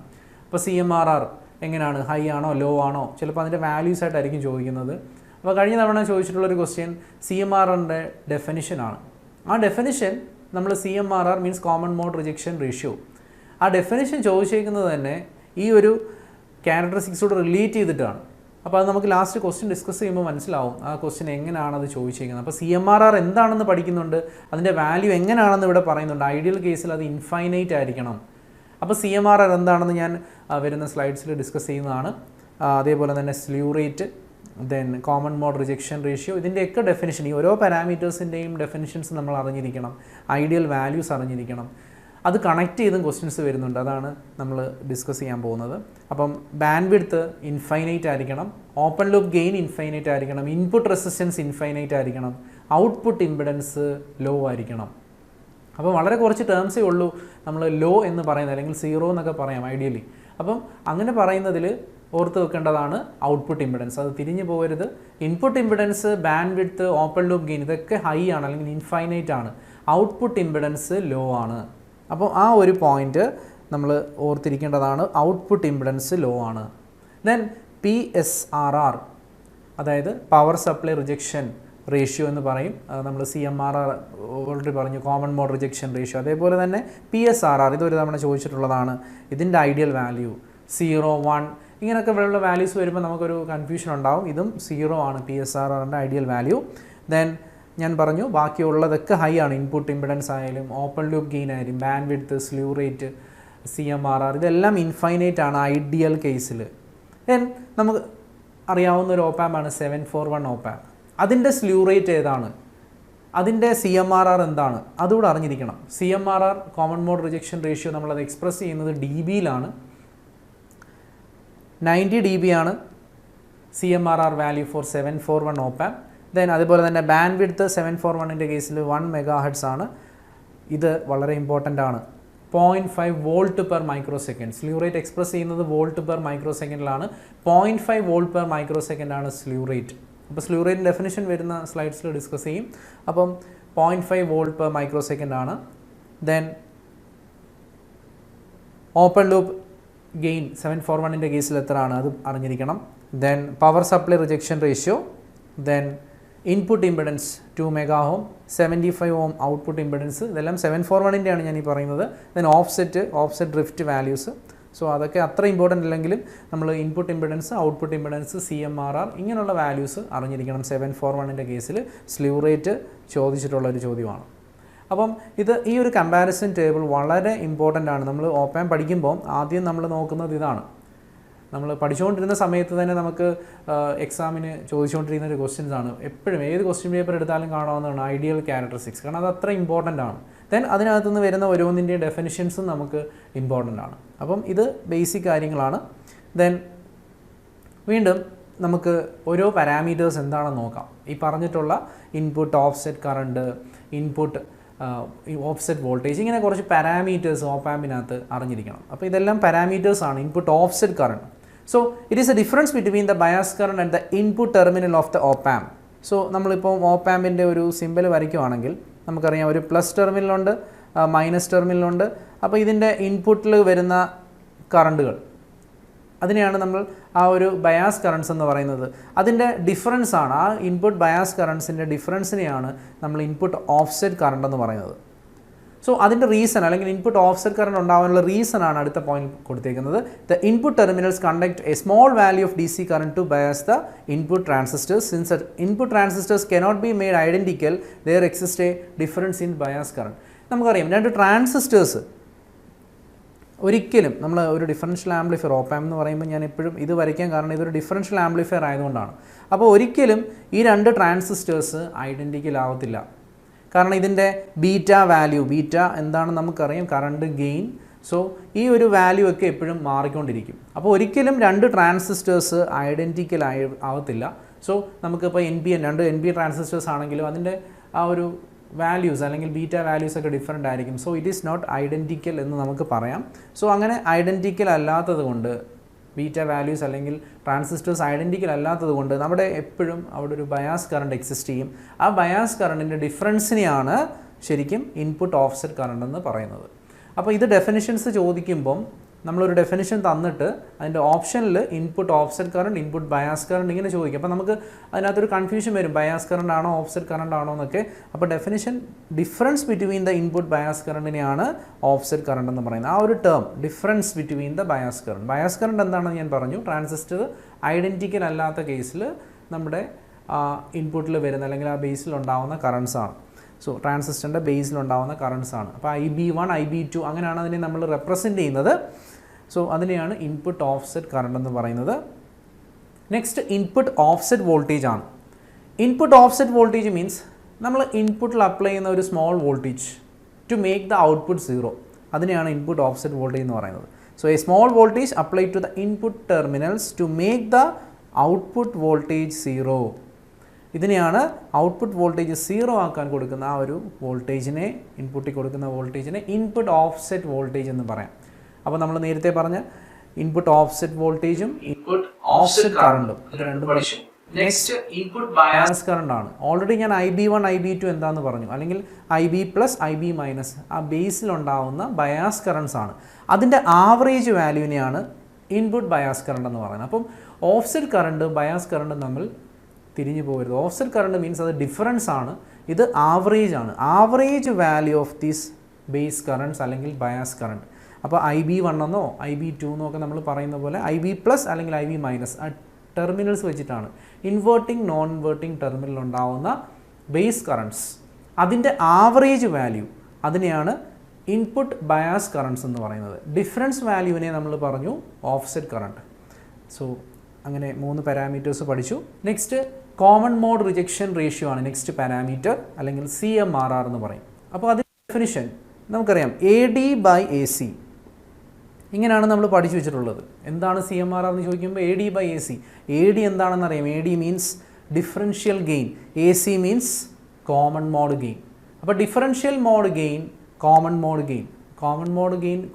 [SPEAKER 1] ഇപ്പോൾ CMRR എങ്ങനെയാണ്, ഹൈ ആണോ ലോ ആണോ, ചിലപ്പോൾ അതിൻ്റെ വാല്യൂസ് ആയിട്ടായിരിക്കും ചോദിക്കുന്നത്. അപ്പോൾ കഴിഞ്ഞ തവണ ചോദിച്ചിട്ടുള്ളൊരു ക്വസ്റ്റ്യൻ CMRRൻ്റെ ഡെഫിനിഷനാണ്. ആ ഡെഫിനിഷൻ നമ്മൾ CMRR means common mode rejection ratio, ആ ഡെഫിനിഷൻ ചോദിച്ചേക്കുന്നത് തന്നെ ഈ ഒരു ക്യാരക്ടറിസ്റ്റിക്സോട് റിലേറ്റ് ചെയ്തിട്ടാണ്. അപ്പോൾ അത് നമുക്ക് ലാസ്റ്റ് ക്വസ്റ്റ്യൻ ഡിസ്കസ് ചെയ്യുമ്പോൾ മനസ്സിലാവും ആ ക്വസ്റ്റ്യൻ എങ്ങനെയാണ് അത് ചോദിച്ചിരിക്കുന്നത്. അപ്പോൾ CMRR എന്താണെന്ന് പഠിക്കുന്നുണ്ട്, അതിൻ്റെ വാല്യൂ എങ്ങനെയാണെന്ന് ഇവിടെ പറയുന്നുണ്ട്. ഐഡിയൽ കേസിൽ അത് ഇൻഫൈനൈറ്റ് ആയിരിക്കണം. അപ്പോൾ CMRR എന്താണെന്ന് ഞാൻ വരുന്ന സ്ലൈഡ്സിൽ ഡിസ്കസ് ചെയ്യുന്നതാണ്. അതേപോലെ തന്നെ slew rate, then common mode rejection ratio, ഇതിൻ്റെയൊക്കെ ഡെഫിനിഷൻ, ഈ ഓരോ പാരാമീറ്റേഴ്സിൻ്റെയും ഡെഫിനിഷൻസ് നമ്മൾ അറിഞ്ഞിരിക്കണം, ഐഡിയൽ വാല്യൂസ് അറിഞ്ഞിരിക്കണം. അത് കണക്ട് ചെയ്തും ക്വസ്റ്റ്യൻസ് വരുന്നുണ്ട്, അതാണ് നമ്മൾ ഡിസ്കസ് ചെയ്യാൻ പോകുന്നത്. അപ്പം ബാൻഡ് വിഡ്ത്ത് ഇൻഫൈനൈറ്റ് ആയിരിക്കണം, ഓപ്പൺ ലൂപ്പ് ഗെയിൻ ഇൻഫൈനൈറ്റ് ആയിരിക്കണം, ഇൻപുട്ട് റെസിസ്റ്റൻസ് ഇൻഫൈനൈറ്റ് ആയിരിക്കണം, ഔട്ട്പുട്ട് ഇമ്പിഡൻസ് ലോ ആയിരിക്കണം. അപ്പോൾ വളരെ കുറച്ച് ടേംസേ ഉള്ളൂ നമ്മൾ ലോ എന്ന് പറയുന്നത്, അല്ലെങ്കിൽ 0 എന്നൊക്കെ പറയാം ഐഡിയലി. അപ്പം അങ്ങനെ പറയുന്നതിൽ ഓർത്ത് വെക്കേണ്ടതാണ് ഔട്ട്പുട്ട് ഇമ്പിഡൻസ്, അത് തിരിഞ്ഞു പോകരുത്. Input impedance, band width, open loop gain ഇതൊക്കെ ഹൈ ആണ്, അല്ലെങ്കിൽ ഇൻഫൈനൈറ്റ് ആണ്. ഔട്ട്പുട്ട് ഇമ്പിഡൻസ് ലോ ആണ്. അപ്പോൾ ആ ഒരു പോയിന്റ് നമ്മൾ ഓർത്തിരിക്കേണ്ടതാണ്, ഔട്ട്പുട്ട് ഇമ്പിഡൻസ് ലോ ആണ്. ദെൻ PSRR, അതായത് പവർ സപ്ലൈ റിജക്ഷൻ റേഷ്യോ എന്ന് പറയും. നമ്മൾ CMRR ഓൾറെഡി പറഞ്ഞു, കോമൺ മോഡ് റിജക്ഷൻ റേഷ്യോ. അതേപോലെ തന്നെ PSRR ഇതൊരു തവണ ചോദിച്ചിട്ടുള്ളതാണ്. ഇതിൻ്റെ ഐഡിയൽ വാല്യൂ 0, 1 ഇങ്ങനെയൊക്കെ ഉള്ള വാല്യൂസ് വരുമ്പോൾ നമുക്കൊരു കൺഫ്യൂഷൻ ഉണ്ടാവും. ഇതും 0 ആണ് PSRRൻ്റെ ഐഡിയൽ വാല്യൂ. ദെൻ ഞാൻ പറഞ്ഞു ബാക്കിയുള്ളതൊക്കെ ഹൈ ആണ്, ഇൻപുട്ട് ഇമ്പിഡൻസ് ആയാലും ഓപ്പൺ ലൂപ്പ് ഗെയിൻ ആയാലും bandwidth, slew rate, CMRR ഇതെല്ലാം ഇൻഫൈനൈറ്റ് ആണ് ഐഡിയൽ കേസിൽ. ദെൻ നമുക്ക് അറിയാവുന്ന ഒരു ഓപ്പാമ്പാണ് 741 ഓപ്പാമ്പ്. അതിൻ്റെ സ്ലീവ് റേറ്റ് ഏതാണ്, അതിൻ്റെ CMRR എന്താണ്, അതുകൂടെ അറിഞ്ഞിരിക്കണം. CMRR common mode rejection ratio നമ്മളത് എക്സ്പ്രസ് ചെയ്യുന്നത് dBയിലാണ്. 90 dB ആണ് CMRR value for 741 op amp. Then അതുപോലെ തന്നെ ബാൻഡ് വിഡ്ത്ത് 741ൻ്റെ കേസിൽ 1 MHz ആണ്. ഇത് വളരെ ഇമ്പോർട്ടൻ്റ് ആണ്. 0.5 volt per micro second. Slew rate express ചെയ്യുന്നത് വോൾട്ട് പെർ മൈക്രോ സെക്കൻഡിലാണ്. 0.5 വോൾട്ട് പെർ മൈക്രോ സെക്കൻഡ് ആണ് സ്ലീവ് റേറ്റ്. അപ്പോൾ സ്ലീവ് റേറ്റ് ഡെഫിനിഷൻ വരുന്ന സ്ലൈഡ്സിൽ ഡിസ്കസ് ചെയ്യും. അപ്പം 0.5 വോൾട്ട് പെർ മൈക്രോ സെക്കൻഡ് ആണ്. ദെൻ ഓപ്പൺ ലൂപ്പ് ഗെയിൻ 741ൻ്റെ കേസിൽ എത്ര ആണ് അത് അറിഞ്ഞിരിക്കണം. Then power supply rejection ratio, then input impedance 2 MΩ, 75 Ω output impedance, ഇതെല്ലാം 741ൻ്റെ ആണ് ഞാൻ ഈ പറയുന്നത്. Then offset drift values. So അതൊക്കെ അത്ര ഇമ്പോർട്ടൻ്റ് അല്ലെങ്കിലും നമ്മൾ input impedance, output impedance, CMRR ഇങ്ങനെയുള്ള വാല്യൂസ് അറിഞ്ഞിരിക്കണം. 741ൻ്റെ കേസിൽ സ്ലീവ് റേറ്റ് ചോദിച്ചിട്ടുള്ളൊരു ചോദ്യമാണ്. അപ്പം ഈ ഒരു കമ്പാരിസൺ ടേബിൾ വളരെ ഇമ്പോർട്ടൻ്റ് ആണ്. നമ്മൾ ഓപ്പ് ആംപ് പഠിക്കുമ്പോൾ ആദ്യം നമ്മൾ നോക്കുന്നത് ഇതാണ്. നമ്മൾ പഠിച്ചുകൊണ്ടിരുന്ന സമയത്ത് തന്നെ നമുക്ക് എക്സാമിന് ചോദിച്ചുകൊണ്ടിരിക്കുന്ന ഒരു ക്വസ്റ്റ്യൻസ് ആണ്. എപ്പോഴും ഏത് ക്വസ്റ്റ്യൻ പേപ്പർ എടുത്താലും കാണാവുന്നതാണ് ഐഡിയൽ ക്യാരക്ടറിസ്റ്റിക്സ്. കാരണം അത് അത്ര ഇമ്പോർട്ടൻ്റ് ആണ്. ദെൻ അതിനകത്തുനിന്ന് വരുന്ന ഓരോന്നിൻ്റെ ഡെഫിനിഷൻസും നമുക്ക് ഇമ്പോർട്ടൻ്റ് ആണ്. അപ്പം ഇത് ബേസിക് കാര്യങ്ങളാണ്. ദെൻ വീണ്ടും നമുക്ക് ഓരോ പാരാമീറ്റേഴ്സ് എന്താണെന്ന് നോക്കാം. ഈ പറഞ്ഞിട്ടുള്ള input offset current, input offset voltage, ഇങ്ങനെ കുറച്ച് പാരാമീറ്റേഴ്സ് ഓപ്പ് ആമ്പിനകത്ത് അറിഞ്ഞിരിക്കണം. അപ്പോൾ ഇതെല്ലാം പാരാമീറ്റേഴ്സാണ്. Input offset current. So it is a difference between the bias current and the input terminal of the op amp. So നമ്മളിപ്പോൾ ഓപ്പ് ആമ്പിൻ്റെ ഒരു സിമ്പൽ വരയ്ക്കുവാണെങ്കിൽ നമുക്കറിയാം ഒരു പ്ലസ് ടെർമിനലുണ്ട്, മൈനസ് ടെർമിനലുണ്ട്. അപ്പോൾ ഇതിൻ്റെ ഇൻപുട്ടിൽ വരുന്ന കറണ്ടുകൾ, അതിനെയാണ് നമ്മൾ ആ ഒരു ബയാസ് കറണ്ട്സ് എന്ന് പറയുന്നത്. അതിൻ്റെ ഡിഫറൻസ് ആണ്, ആ ഇൻപുട്ട് ബയാസ് കറണ്ട്സിൻ്റെ ഡിഫറൻസിനെയാണ് നമ്മൾ ഇൻപുട്ട് ഓഫ്സെറ്റ് കറണ്ട് എന്ന് പറയുന്നത്. സോ അതിൻ്റെ റീസൺ അല്ലെങ്കിൽ ഇൻപുട്ട് ഓഫ്സെറ്റ് കറണ്ട് ഉണ്ടാകാനുള്ള റീസൺ ആണ് അടുത്ത പോയിന്റ് കൊടുത്തേക്കുന്നത്. The input terminals conduct a small value of DC current to bias the input transistors. Since input transistors cannot be made identical, there exist a difference in bias current. നമുക്കറിയാം രണ്ട് ട്രാൻസിസ്റ്റേഴ്സ് ഒരിക്കലും നമ്മൾ ഒരു ഡിഫറൻഷ്യൽ ആംപ്ലിഫയർ, ഓപ്പ് ആംപ് എന്ന് പറയുമ്പോൾ ഞാൻ എപ്പോഴും ഇത് വരയ്ക്കാൻ കാരണം ഇതൊരു ഡിഫറൻഷ്യൽ ആംപ്ലിഫയർ ആയതുകൊണ്ടാണ്. അപ്പോൾ ഒരിക്കലും ഈ രണ്ട് ട്രാൻസിസ്റ്റേഴ്സ് ഐഡൻറ്റിക്കൽ ആവത്തില്ല. കാരണം ഇതിൻ്റെ ബീറ്റ വാല്യൂ, ബീറ്റ എന്താണെന്ന് നമുക്കറിയാം, കറണ്ട് ഗെയിൻ. സോ ഈ ഒരു വാല്യൂ ഒക്കെ എപ്പോഴും മാറിക്കൊണ്ടിരിക്കും. അപ്പോൾ ഒരിക്കലും രണ്ട് ട്രാൻസിസ്റ്റേഴ്സ് ഐഡൻറ്റിക്കൽ ആവത്തില്ല. സോ നമുക്കിപ്പോൾ രണ്ട് NPN ട്രാൻസിസ്റ്റേഴ്സ് ആണെങ്കിലും അതിൻ്റെ ആ ഒരു വാല്യൂസ് അല്ലെങ്കിൽ ബീറ്റ വാല്യൂസ് ഒക്കെ ഡിഫറെൻ്റ് ആയിരിക്കും. So it is not identical എന്ന് നമുക്ക് പറയാം. സോ അങ്ങനെ ഐഡൻറ്റിക്കൽ അല്ലാത്തത് കൊണ്ട്, ബീറ്റ വാല്യൂസ് അല്ലെങ്കിൽ ട്രാൻസിസ്റ്റേഴ്സ് ഐഡൻറ്റിക്കൽ അല്ലാത്തത് കൊണ്ട് നമ്മുടെ എപ്പോഴും അവിടെ ഒരു ബയാസ് കറണ്ട് എക്സിസ്റ്റ് ചെയ്യും. ആ ബയാസ് കറണ്ടിൻ്റെ ഡിഫറൻസിനെയാണ് ശരിക്കും ഇൻപുട്ട് ഓഫ്സെറ്റ് കറണ്ട് എന്ന് പറയുന്നത്. അപ്പോൾ ഇത് ഡെഫിനിഷൻസ് ചോദിക്കുമ്പം നമ്മളൊരു ഡെഫിനിഷൻ തന്നിട്ട് അതിൻ്റെ ഓപ്ഷനിൽ input offset current, input bias current ഇങ്ങനെ ചോദിക്കും. അപ്പോൾ നമുക്ക് അതിനകത്തൊരു കൺഫ്യൂഷൻ വരും, ബയാസ് കറണ്ട് ആണോ ഓഫ്സെറ്റ് കറണ്ട് ആണോ എന്നൊക്കെ. അപ്പോൾ definition difference between the input bias കറണ്ടിനെയാണ് ഓഫ്സെറ്റ് കറണ്ട് എന്ന് പറയുന്നത്. ആ ഒരു term difference between the bias current. Bias current എന്താണെന്ന് ഞാൻ പറഞ്ഞു, ട്രാൻസിസ്റ്റർ ഐഡൻറ്റിക്കൽ അല്ലാത്ത കേസിൽ നമ്മുടെ ഇൻപുട്ടിൽ വരുന്ന അല്ലെങ്കിൽ ആ ബേസിൽ ഉണ്ടാകുന്ന കറണ്ട്സ് ആണ്. സോ ട്രാൻസിസ്റ്ററിൻ്റെ ബേസിലുണ്ടാകുന്ന കറണ്ട്സ് ആണ്. അപ്പോൾ IB1, IB2 അങ്ങനെയാണ് അതിനെ നമ്മൾ റെപ്രസെൻറ്റ് ചെയ്യുന്നത്. സോ അതിനെയാണ് ഇൻപുട്ട് ഓഫ്സെറ്റ് കറണ്ട് എന്ന് പറയുന്നത്. നെക്സ്റ്റ് ഇൻപുട്ട് ഓഫ്സെറ്റ് വോൾട്ടേജ് ആണ്. ഇൻപുട്ട് ഓഫ്സെറ്റ് വോൾട്ടേജ് മീൻസ് നമ്മൾ ഇൻപുട്ടിൽ അപ്ലൈ ചെയ്യുന്ന ഒരു small voltage to make the output zero. അതിനെയാണ് ഇൻപുട്ട് ഓഫ്സെറ്റ് വോൾട്ടേജ് എന്ന് പറയുന്നത്. So a small voltage apply to the input terminals to make the output voltage zero. ഇതിനെയാണ് ഔട്ട്പുട്ട് വോൾട്ടേജ് സീറോ ആക്കാൻ കൊടുക്കുന്ന ആ ഒരു വോൾട്ടേജിനെ, ഇൻപുട്ടിൽ കൊടുക്കുന്ന വോൾട്ടേജിനെ ഇൻപുട്ട് ഓഫ്സെറ്റ് വോൾട്ടേജ് എന്ന് പറയാം. അപ്പോൾ നമ്മൾ നേരത്തെ പറഞ്ഞ ഇൻപുട്ട് ഓഫ്സെറ്റ് വോൾട്ടേജും ഇൻപുട്ട് ഓഫ്സെറ്റ് കറണ്ടും ഇത് രണ്ടും പഠിച്ചു. നെക്സ്റ്റ് ഇൻപുട്ട് ബയാസ് കറണ്ട് ആണ്. ഓൾറെഡി ഞാൻ IB1, IB2 എന്താണെന്ന് പറഞ്ഞു, അല്ലെങ്കിൽ IB+, IB-, ആ ബേസിലുണ്ടാവുന്ന ബയാസ് കറണ്ട്സ് ആണ്. അതിൻ്റെ ആവറേജ് വാല്യൂവിനെയാണ് ഇൻപുട്ട് ബയാസ് കറണ്ട് എന്ന് പറയുന്നത്. അപ്പം ഓഫ്സെറ്റ് കറണ്ട് ബയാസ് കറണ്ട് നമ്മൾ തിരിഞ്ഞു പോകരുത്. ഓഫ്സെറ്റ് കറണ്ട് മീൻസ് അത് ഡിഫറൻസ് ആണ്, ഇത് ആവറേജ് ആണ്. Average value of these base currents അല്ലെങ്കിൽ ബയാസ് കറണ്ട്. അപ്പോൾ IB1 എന്നോ IB2 എന്നോ ഒക്കെ നമ്മൾ പറയുന്ന പോലെ IB+ അല്ലെങ്കിൽ IB- ആ ടെർമിനൽസ് വെച്ചിട്ടാണ് ഇൻവേർട്ടിംഗ് നോൺ ഇൻവേർട്ടിംഗ് ടെർമിനൽ ഉണ്ടാവുന്ന ബേസ് കറണ്ട്സ്. അതിൻ്റെ ആവറേജ് വാല്യൂ അതിനെയാണ് ഇൻപുട്ട് ബയാസ് കറണ്ട്സ് എന്ന് പറയുന്നത്. ഡിഫറൻസ് വാല്യൂവിനെ നമ്മൾ പറഞ്ഞു ഓഫ്സെറ്റ് കറണ്ട്. സോ അങ്ങനെ 3 പാരാമീറ്റേഴ്സ് പഠിച്ചു. Next common mode rejection ratio ആണ് നെക്സ്റ്റ് പാരാമീറ്റർ, അല്ലെങ്കിൽ CMRR എന്ന് പറയും. അപ്പോൾ അതിൻ്റെ ഡെഫിനിഷൻ നമുക്കറിയാം, AD/AC. ഇങ്ങനെയാണ് നമ്മൾ പഠിച്ചു വെച്ചിട്ടുള്ളത്. എന്താണ് CMRR എന്ന് ചോദിക്കുമ്പോൾ AD/AC. AD എന്താണെന്ന് അറിയാം. AD means differential gain, AC means common mode gain. അപ്പോൾ differential mode gain,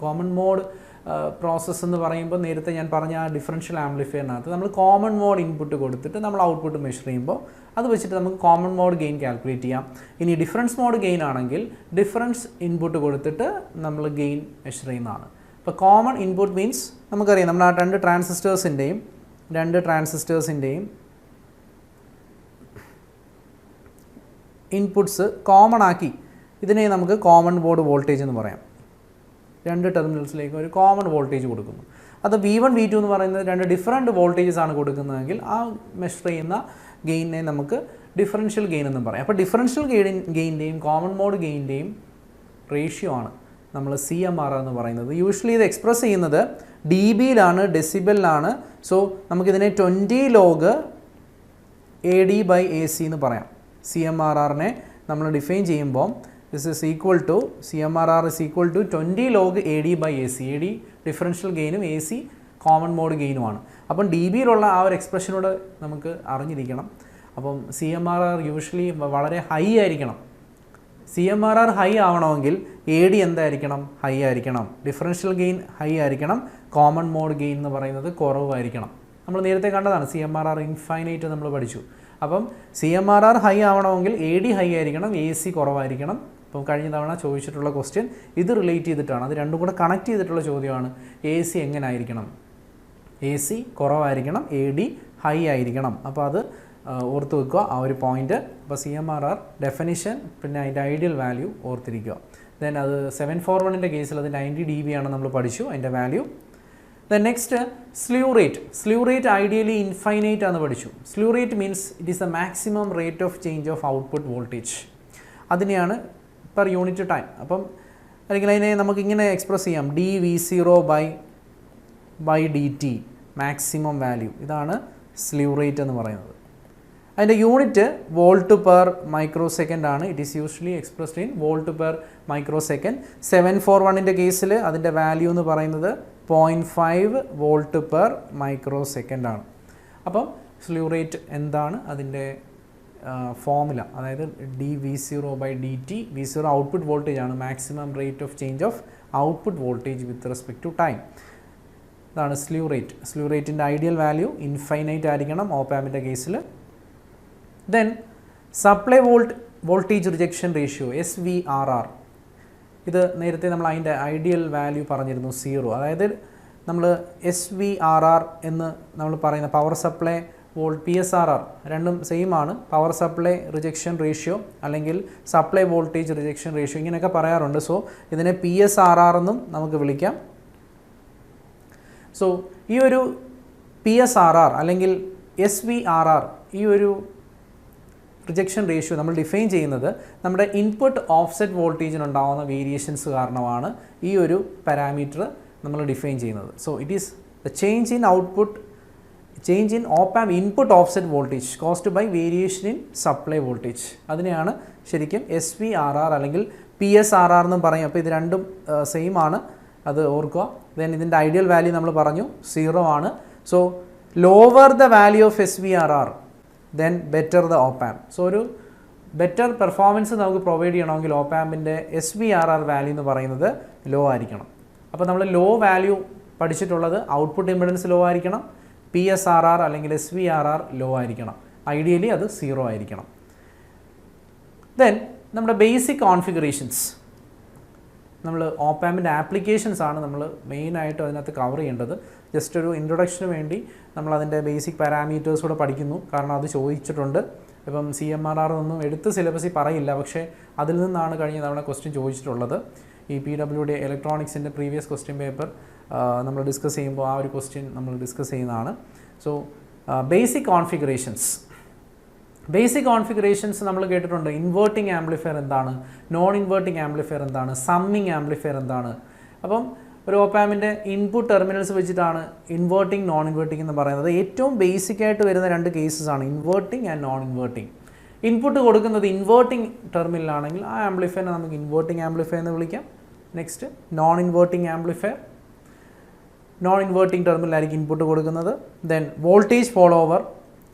[SPEAKER 1] common mode process എന്ന് പറയുമ്പോൾ നേരത്തെ ഞാൻ പറഞ്ഞ ആ ഡിഫറൻഷ്യൽ ആംപ്ലിഫയറിനകത്ത് നമ്മൾ കോമൺ മോഡ് ഇൻപുട്ട് കൊടുത്തിട്ട് നമ്മൾ ഔട്ട്പുട്ട് മെഷർ ചെയ്യുമ്പോൾ അത് വെച്ചിട്ട് നമുക്ക് കോമൺ മോഡ് ഗെയിൻ കാൽക്കുലേറ്റ് ചെയ്യാം. ഇനി ഡിഫറൻസ് മോഡ് ഗെയിൻ ആണെങ്കിൽ ഡിഫറൻസ് ഇൻപുട്ട് കൊടുത്തിട്ട് നമ്മൾ ഗെയിൻ മെഷർ ചെയ്യുന്നതാണ്. ഇപ്പോൾ കോമൺ ഇൻപുട്ട് മീൻസ് നമുക്കറിയാം നമ്മൾ ആ രണ്ട് ട്രാൻസിസ്റ്റേഴ്സിൻ്റെയും ഇൻപുട്ട്സ് കോമൺ ആക്കി ഇതിനെ നമുക്ക് കോമൺ മോഡ് വോൾട്ടേജ് എന്ന് പറയാം. രണ്ട് ടെർമിനൽസിലേക്ക് ഒരു കോമൺ വോൾട്ടേജ് കൊടുക്കുന്നു. അത് V1 V2 എന്ന് പറയുന്നത് രണ്ട് ഡിഫറൻറ്റ് വോൾട്ടേജസ് ആണ് കൊടുക്കുന്നതെങ്കിൽ ആ മെഷർ ചെയ്യുന്ന ഗെയിനെ നമുക്ക് ഡിഫറൻഷ്യൽ ഗെയിൻ എന്നും പറയാം. അപ്പോൾ ഡിഫറൻഷ്യൽ ഗെയിൻ്റെയും കോമൺ മോഡ് ഗെയിൻ്റെയും റേഷ്യോ ആണ് നമ്മൾ CMRR എന്ന് പറയുന്നത്. യൂഷ്വലി ഇത് എക്സ്പ്രസ് ചെയ്യുന്നത് dBയിലാണ്, ഡെസിബലിലാണ്. സോ നമുക്കിതിനെ 20 log AD/AC എന്ന് പറയാം. CMRRനെ നമ്മൾ ഡിഫൈൻ ചെയ്യുമ്പോൾ CMRR is equal to 20 log AD/AC. AD differential ഗെയിനും AC കോമൺ മോഡ് ഗെയിനുമാണ്. അപ്പം dBയിലുള്ള ആ ഒരു എക്സ്പ്രഷനോട് നമുക്ക് അറിഞ്ഞിരിക്കണം. അപ്പം CMRR യൂഷ്വലി വളരെ ഹൈ ആയിരിക്കണം. CMRR ഹൈ ആവണമെങ്കിൽ AD എന്തായിരിക്കണം? ഹൈ ആയിരിക്കണം. ഡിഫറൻഷ്യൽ ഗെയിൻ ഹൈ ആയിരിക്കണം. കോമൺ മോഡ് ഗെയിൻ എന്ന് പറയുന്നത് കുറവായിരിക്കണം. നമ്മൾ നേരത്തെ കണ്ടതാണ് CMRR ഇൻഫൈനൈറ്റ് നമ്മൾ പഠിച്ചു. അപ്പം CMRR ഹൈ ആവണമെങ്കിൽ AD ഹൈ ആയിരിക്കണം, AC കുറവായിരിക്കണം. അപ്പം കഴിഞ്ഞ തവണ ചോദിച്ചിട്ടുള്ള ക്വസ്റ്റ്യൻ ഇത് റിലേറ്റ് ചെയ്തിട്ടാണ്, അത് രണ്ടും കൂടെ കണക്ട് ചെയ്തിട്ടുള്ള ചോദ്യമാണ്. AC എങ്ങനെ ആയിരിക്കണം? AC കുറവായിരിക്കണം, AD ഹൈ ആയിരിക്കണം. അപ്പോൾ അത് ഓർത്ത് വെക്കുക ആ ഒരു പോയിന്റ്. അപ്പോൾ CMRR ഡെഫിനിഷൻ പിന്നെ അതിൻ്റെ ഐഡിയൽ വാല്യൂ ഓർത്തിരിക്കുക. ദെൻ അത് 741ൻ്റെ കേസിൽ അത് 90 dB ആണ് നമ്മൾ പഠിച്ചു അതിൻ്റെ value. Then next slew rate ideally infinite ആണ് പഠിച്ചു. Slew rate means it is the maximum rate of change of output voltage. അതിനെയാണ് പെർ യൂണിറ്റ് ടൈം. അപ്പം അല്ലെങ്കിൽ അതിനെ നമുക്കിങ്ങനെ എക്സ്പ്രസ് ചെയ്യാം dV0/dt മാക്സിമം വാല്യൂ. ഇതാണ് സ്ലീവ് റേറ്റ് എന്ന് പറയുന്നത്. അതിൻ്റെ unit volt per micro second ആണ്. It is usually expressed in volt per micro second. 741ൻ്റെ കേസിൽ അതിൻ്റെ വാല്യൂ എന്ന് പറയുന്നത് 0.5 വോൾട്ട് പെർ മൈക്രോ സെക്കൻഡ് ആണ്. അപ്പം സ്ലീവ് റേറ്റ് എന്താണ് അതിൻ്റെ ഫോർമുല, അതായത് dV0/dt. V0 ഔട്ട്പുട്ട് വോൾട്ടേജ് ആണ്, maximum rate of change of output voltage with respect to time. ഇതാണ് സ്ലീവ് റേറ്റ്. സ്ലീവ് റേറ്റിൻ്റെ ഐഡിയൽ വാല്യൂ ഇൻഫൈനൈറ്റ് ആയിരിക്കണം ഓപ്പാമിൻ്റെ കേസിൽ. Then supply voltage rejection ratio SVRR. ഇത് നേരത്തെ നമ്മൾ അതിൻ്റെ ഐഡിയൽ വാല്യൂ പറഞ്ഞിരുന്നു 0. അതായത് നമ്മൾ SVRR എന്ന് നമ്മൾ പറയുന്ന പവർ സപ്ലൈ PSRR രണ്ടും സെയിം ആണ്. പവർ സപ്ലൈ റിജക്ഷൻ റേഷ്യോ അല്ലെങ്കിൽ സപ്ലൈ വോൾട്ടേജ് റിജക്ഷൻ റേഷ്യോ ഇങ്ങനെയൊക്കെ പറയാറുണ്ട്. സോ ഇതിനെ PSRR എന്നും നമുക്ക് വിളിക്കാം. സോ ഈ ഒരു PSRR അല്ലെങ്കിൽ SVRR ഈ ഒരു റിജക്ഷൻ റേഷ്യോ നമ്മൾ ഡിഫൈൻ ചെയ്യുന്നത് നമ്മുടെ ഇൻപുട്ട് ഓഫ്സെറ്റ് വോൾട്ടേജിനുണ്ടാകുന്ന വേരിയേഷൻസ് കാരണമാണ് ഈ ഒരു പാരാമീറ്റർ നമ്മൾ ഡിഫൈൻ ചെയ്യുന്നത്. So it is the change in op amp input offset voltage caused by variation in supply voltage. അതിനെയാണ് ശരിക്കും SVRR അല്ലെങ്കിൽ PSRR എന്നും പറയും. അപ്പോൾ ഇത് രണ്ടും സെയിം ആണ്, അത് ഓർക്കുക. ദെൻ ഇതിൻ്റെ ഐഡിയൽ വാല്യൂ നമ്മൾ പറഞ്ഞു 0 ആണ്. So lower the value of SVRR then better the op amp. So ഒരു ബെറ്റർ പെർഫോമൻസ് നമുക്ക് പ്രൊവൈഡ് ചെയ്യണമെങ്കിൽ ഓപ്പ്-ആമ്പിൻ്റെ SVRR വാല്യൂ എന്ന് പറയുന്നത് ലോ ആയിരിക്കണം. അപ്പോൾ നമ്മൾ ലോ വാല്യൂ പഠിച്ചിട്ടുള്ളത് ഔട്ട്പുട്ട് ഇംപെഡൻസ് ലോ ആയിരിക്കണം, PSRR അല്ലെങ്കിൽ SVRR ലോ ആയിരിക്കണം, ഐഡിയലി അത് 0 ആയിരിക്കണം. ദെൻ നമ്മുടെ ബേസിക് കോൺഫിഗറേഷൻസ്, നമ്മൾ ഓപ്പ്-ആമ്പിൻ്റെ ആപ്ലിക്കേഷൻസ് ആണ് നമ്മൾ മെയിനായിട്ട് അതിനകത്ത് കവർ ചെയ്യേണ്ടത്. ജസ്റ്റ് ഒരു ഇൻട്രൊഡക്ഷന് വേണ്ടി നമ്മൾ അതിൻ്റെ ബേസിക് പാരാമീറ്റേഴ്സ് കൂടെ പഠിക്കുന്നു, കാരണം അത് ചോദിച്ചിട്ടുണ്ട്. ഇപ്പം CMRR ഒന്നും എടുത്ത് സിലബസിൽ പറയില്ല, പക്ഷേ അതിൽ നിന്നാണ് കഴിഞ്ഞ തവണ ക്വസ്റ്റ്യൻ ചോദിച്ചിട്ടുള്ളത്. ഈ PWD ഇലക്ട്രോണിക്സിൻ്റെ പ്രീവിയസ് ക്വസ്റ്റ്യൻ പേപ്പർ നമ്മൾ ഡിസ്കസ് ചെയ്യുമ്പോൾ ആ ഒരു ക്വസ്റ്റ്യൻ നമ്മൾ ഡിസ്കസ് ചെയ്യുന്നതാണ്. സോ ബേസിക് കോൺഫിഗറേഷൻസ് നമ്മൾ കേട്ടിട്ടുണ്ട്. ഇൻവേർട്ടിംഗ് ആംപ്ലിഫയർ എന്താണ്, നോൺ ഇൻവേർട്ടിംഗ് ആംപ്ലിഫയർ എന്താണ്, സമ്മിങ് ആംപ്ലിഫയർ എന്താണ്. അപ്പം ഒരു ഓപ്പ്-ആമ്പിൻ്റെ ഇൻപുട്ട് ടെർമിനൽസ് വെച്ചിട്ടാണ് ഇൻവേർട്ടിംഗ് നോൺ ഇൻവേർട്ടിംഗ് എന്ന് പറയുന്നത്. ഏറ്റവും ബേസിക് ആയിട്ട് വരുന്ന രണ്ട് കേസസ് ആണ് inverting and non inverting. Input കൊടുക്കുന്നത് ഇൻവേർട്ടിംഗ് ടെർമിനലാണെങ്കിൽ ആ ആംപ്ലിഫയറിനെ നമുക്ക് ഇൻവേർട്ടിംഗ് ആംപ്ലിഫയർ എന്ന് വിളിക്കാം. Next non inverting amplifier. Non inverting ടെർമിനലായിരിക്കും ഇൻപുട്ട് കൊടുക്കുന്നത്. Then voltage follower,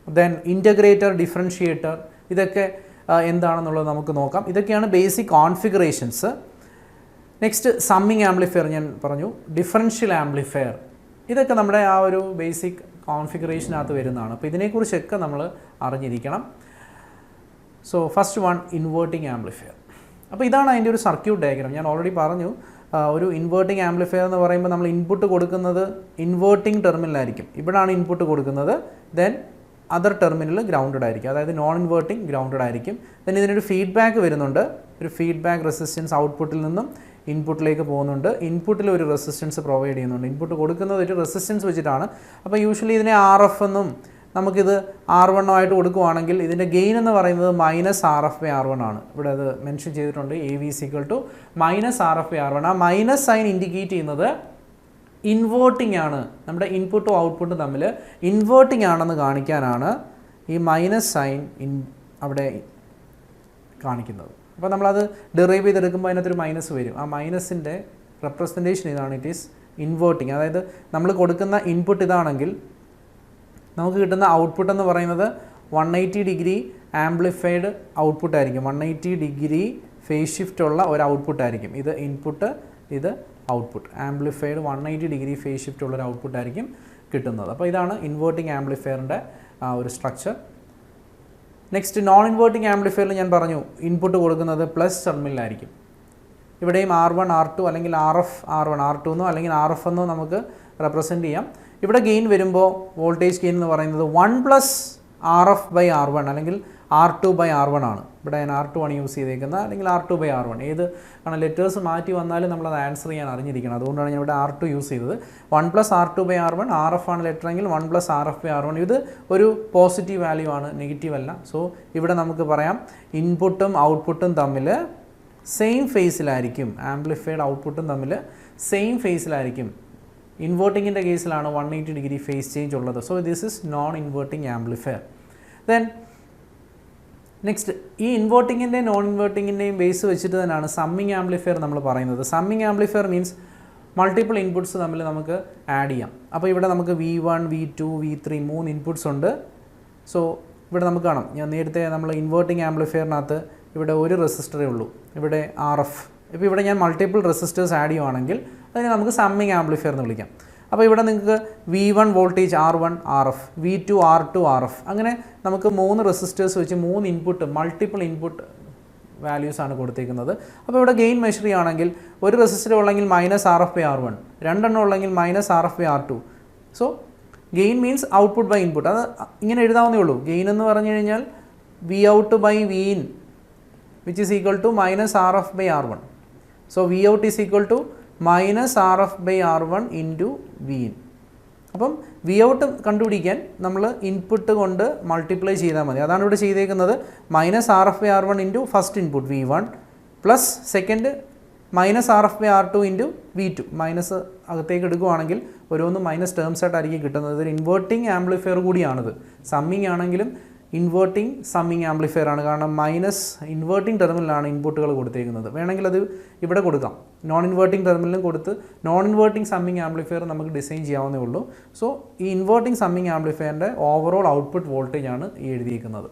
[SPEAKER 1] then integrator, differentiator, ഇതൊക്കെ എന്താണെന്നുള്ളത് നമുക്ക് നോക്കാം. ഇതൊക്കെയാണ് basic configurations. Next summing amplifier ഞാൻ പറഞ്ഞു, ഡിഫറൻഷ്യൽ ആംപ്ലിഫയർ, ഇതൊക്കെ നമ്മുടെ ആ ഒരു ബേസിക് കോൺഫിഗറേഷനകത്ത് വരുന്നതാണ്. അപ്പോൾ ഇതിനെക്കുറിച്ചൊക്കെ നമ്മൾ അറിഞ്ഞിരിക്കണം. So first one, inverting amplifier. അപ്പോൾ ഇതാണ് അതിൻ്റെ ഒരു സർക്യൂട്ട് ഡയഗ്രാം. ഞാൻ ഓൾറെഡി പറഞ്ഞു, ഒരു ഇൻവേർട്ടിംഗ് ആംപ്ലിഫയർ എന്ന് പറയുമ്പോൾ നമ്മൾ ഇൻപുട്ട് കൊടുക്കുന്നത് ഇൻവേർട്ടിംഗ് ടെർമിനലായിരിക്കും. ഇവിടെയാണ് ഇൻപുട്ട് കൊടുക്കുന്നത്. ദെൻ അതർ ടെർമിനൽ ഗ്രൗണ്ടഡ് ആയിരിക്കും, അതായത് നോൺ ഇൻവേർട്ടിംഗ് ഗ്രൗണ്ടഡ് ആയിരിക്കും. ദെൻ ഇതിനൊരു ഫീഡ്ബാക്ക് വരുന്നുണ്ട്. ഒരു ഫീഡ്ബാക്ക് റെസിസ്റ്റൻസ് ഔട്ട്പുട്ടിൽ നിന്നും ഇൻപുട്ടിലേക്ക് പോകുന്നുണ്ട്. ഇൻപുട്ടിൽ ഒരു റെസിസ്റ്റൻസ് പ്രൊവൈഡ് ചെയ്യുന്നുണ്ട്. ഇൻപുട്ട് കൊടുക്കുന്നത് ഒരു റെസിസ്റ്റൻസ് വെച്ചിട്ടാണ്. അപ്പോൾ യൂഷ്വലി ഇതിനെ RF എന്നും നമുക്കിത് R1 ആയിട്ട് കൊടുക്കുകയാണെങ്കിൽ ഇതിൻ്റെ ഗെയിൻ എന്ന് പറയുന്നത് -RF/R1 ആണ്. ഇവിടെ അത് മെൻഷൻ ചെയ്തിട്ടുണ്ട്, AV = -RF/R1. ആ മൈനസ് സൈൻ ഇൻഡിക്കേറ്റ് ചെയ്യുന്നത് ഇൻവേർട്ടിംഗ് ആണ്. നമ്മുടെ ഇൻപുട്ടും ഔട്ട്പുട്ടും തമ്മിൽ ഇൻവേർട്ടിംഗ് ആണെന്ന് കാണിക്കാനാണ് ഈ മൈനസ് സൈൻ അവിടെ കാണിക്കുന്നത്. അപ്പോൾ നമ്മളത് ഡെറൈവ് ചെയ്തെടുക്കുമ്പോൾ അതിനകത്തൊരു മൈനസ് വരും. ആ മൈനസിൻ്റെ റെപ്രസെൻറ്റേഷൻ ഇതാണ്, ഇറ്റ് ഈസ് ഇൻവേർട്ടിംഗ്. അതായത് നമ്മൾ കൊടുക്കുന്ന ഇൻപുട്ട് ഇതാണെങ്കിൽ നമുക്ക് കിട്ടുന്ന ഔട്ട്പുട്ട് എന്ന് പറയുന്നത് 180 ഡിഗ്രി ആംപ്ലിഫൈഡ് ഔട്ട്പുട്ട് ആയിരിക്കും. 180 ഡിഗ്രി ഫേസ് ഷിഫ്റ്റ് ഉള്ള ഒരു ഔട്ട്പുട്ട് ആയിരിക്കും. ഇത് ഇൻപുട്ട്, ഇത് output. Amplified 180 degree phase shift ഉള്ള ഒരു ഔട്ട്പുട്ട് ആയിരിക്കും കിട്ടുന്നത്. അപ്പോൾ ഇതാണ് ഇൻവേർട്ടിംഗ് ആംപ്ലിഫയറിൻ്റെ ഒരു സ്ട്രക്ചർ. നെക്സ്റ്റ് നോൺ ഇൻവേർട്ടിംഗ് ആംപ്ലിഫയറിൽ ഞാൻ പറഞ്ഞു ഇൻപുട്ട് കൊടുക്കുന്നത് പ്ലസ് ടെർമിനലായിരിക്കും. ഇവിടെയും R1, R2 അല്ലെങ്കിൽ RF/R1, R2 എന്നോ അല്ലെങ്കിൽ RF എന്നോ നമുക്ക് റെപ്രസെൻറ്റ് ചെയ്യാം. ഇവിടെ ഗെയിൻ വരുമ്പോൾ വോൾട്ടേജ് ഗെയിൻ എന്ന് പറയുന്നത് 1 + RF/R1 അല്ലെങ്കിൽ R2/R1 ആണ്. ഇവിടെ ഞാൻ R2 ആണ് യൂസ് ചെയ്തേക്കുന്നത്, അല്ലെങ്കിൽ R2/R1. ഏത് കാരണം ലെറ്റേഴ്സ് മാറ്റി വന്നാലും നമ്മളത് ആൻസർ ചെയ്യാൻ അറിഞ്ഞിരിക്കണം. അതുകൊണ്ടാണ് ഞാൻ ഇവിടെ R2 യൂസ് ചെയ്തത്. 1 + R2/R1, RF ആണ് ലെറ്റർ എങ്കിൽ 1 + RF/R1. ഇത് ഒരു പോസിറ്റീവ് വാല്യൂ ആണ്, നെഗറ്റീവ് അല്ല. സോ ഇവിടെ നമുക്ക് പറയാം ഇൻപുട്ടും ഔട്ട്പുട്ടും തമ്മിൽ സെയിം ഫേസിലായിരിക്കും. ആംപ്ലിഫൈഡ് ഔട്ട്പുട്ടും തമ്മിൽ സെയിം ഫേസിലായിരിക്കും. ഇൻവേർട്ടിങ്ങിൻ്റെ കേസിലാണ് 180 ഡിഗ്രി ഫേസ് ചേഞ്ച് ഉള്ളത്. So this is known inverting amplifier. Then next, ഈ ഇൻവേർട്ടിങ്ങിൻ്റെയും നോൺ ഇൻവേർട്ടിങ്ങിൻ്റെയും ബേസ് വെച്ചിട്ട് തന്നെയാണ് സമ്മിങ് ആംപ്ലിഫയർ നമ്മൾ പറയുന്നത്. Summing amplifier means multiple inputs തമ്മിൽ നമുക്ക് ആഡ് ചെയ്യാം. അപ്പോൾ ഇവിടെ നമുക്ക് V1, V2, V3 3 ഇൻപുട്സ് ഉണ്ട്. സോ ഇവിടെ നമുക്ക് കാണാം, ഞാൻ നേരത്തെ നമ്മൾ ഇൻവേർട്ടിംഗ് ആംപ്ലിഫയറിനകത്ത് ഇവിടെ ഒരു റെസിസ്റ്ററേ ഉള്ളൂ, ഇവിടെ RF. ഇപ്പോൾ ഇവിടെ ഞാൻ മൾട്ടിപ്പിൾ റെസിസ്റ്റേഴ്സ് ആഡ് ചെയ്യുവാണെങ്കിൽ അതിനെ നമുക്ക് സമ്മിങ് ആംപ്ലിഫയർ എന്ന് വിളിക്കാം. അപ്പോൾ ഇവിടെ നിങ്ങൾക്ക് V1 voltage R1 RF, V2 R2 RF, അങ്ങനെ നമുക്ക് 3 റെസിസ്റ്റേഴ്സ് വെച്ച് 3 ഇൻപുട്ട്, മൾട്ടിപ്പിൾ ഇൻപുട്ട് വാല്യൂസ് ആണ് കൊടുത്തേക്കുന്നത്. അപ്പോൾ ഇവിടെ ഗെയിൻ മെഷർ ചെയ്യുകയാണെങ്കിൽ ഒരു റെസിസ്റ്റർ ഉള്ളെങ്കിൽ -RF/R1, രണ്ടെണ്ണം ഉള്ളെങ്കിൽ -RF/R2. So gain means output by input. അത് ഇങ്ങനെ എഴുതാവുന്നേ ഉള്ളൂ. ഗെയിൻ എന്ന് പറഞ്ഞു കഴിഞ്ഞാൽ Vout/Vin which is equal to -RF/R1. So Vout is equal to -RF/R1 into Vin. അപ്പം Vout കണ്ടുപിടിക്കാൻ നമ്മൾ ഇൻപുട്ട് കൊണ്ട് മൾട്ടിപ്ലൈ ചെയ്താൽ മതി. അതാണ് ഇവിടെ ചെയ്തേക്കുന്നത്. -RF/R1 into first input V1 plus second -RF/R2 into V2. Minus അകത്തേക്ക് എടുക്കുകയാണെങ്കിൽ ഓരോന്നും മൈനസ് ടേംസ് ആയിട്ടായിരിക്കും കിട്ടുന്നത്. ഒരു ഇൻവേർട്ടിംഗ് ആംപ്ലിഫയർ കൂടിയാണിത്. സമ്മിങ് ആണെങ്കിലും ഇൻവേർട്ടിംഗ് സമ്മിങ് ആംപ്ലിഫയർ ആണ്. കാരണം മൈനസ് ഇൻവേർട്ടിംഗ് ടെർമിനലാണ് ഇൻപുട്ടുകൾ കൊടുത്തേക്കുന്നത്. വേണമെങ്കിൽ അത് ഇവിടെ കൊടുക്കാം, നോൺ ഇൻവേർട്ടിംഗ് ടെർമിനലും കൊടുത്ത് നോൺ ഇൻവേർട്ടിംഗ് സമ്മിങ് ആംപ്ലിഫയർ നമുക്ക് ഡിസൈൻ ചെയ്യാവുന്നേ ഉള്ളൂ. സോ ഈ ഇൻവേർട്ടിംഗ് സമ്മിങ് ആംപ്ലിഫയറിൻ്റെ ഓവറോൾ ഔട്ട്പുട്ട് വോൾട്ടേജ് ആണ് ഈ എഴുതിയിരിക്കുന്നത്.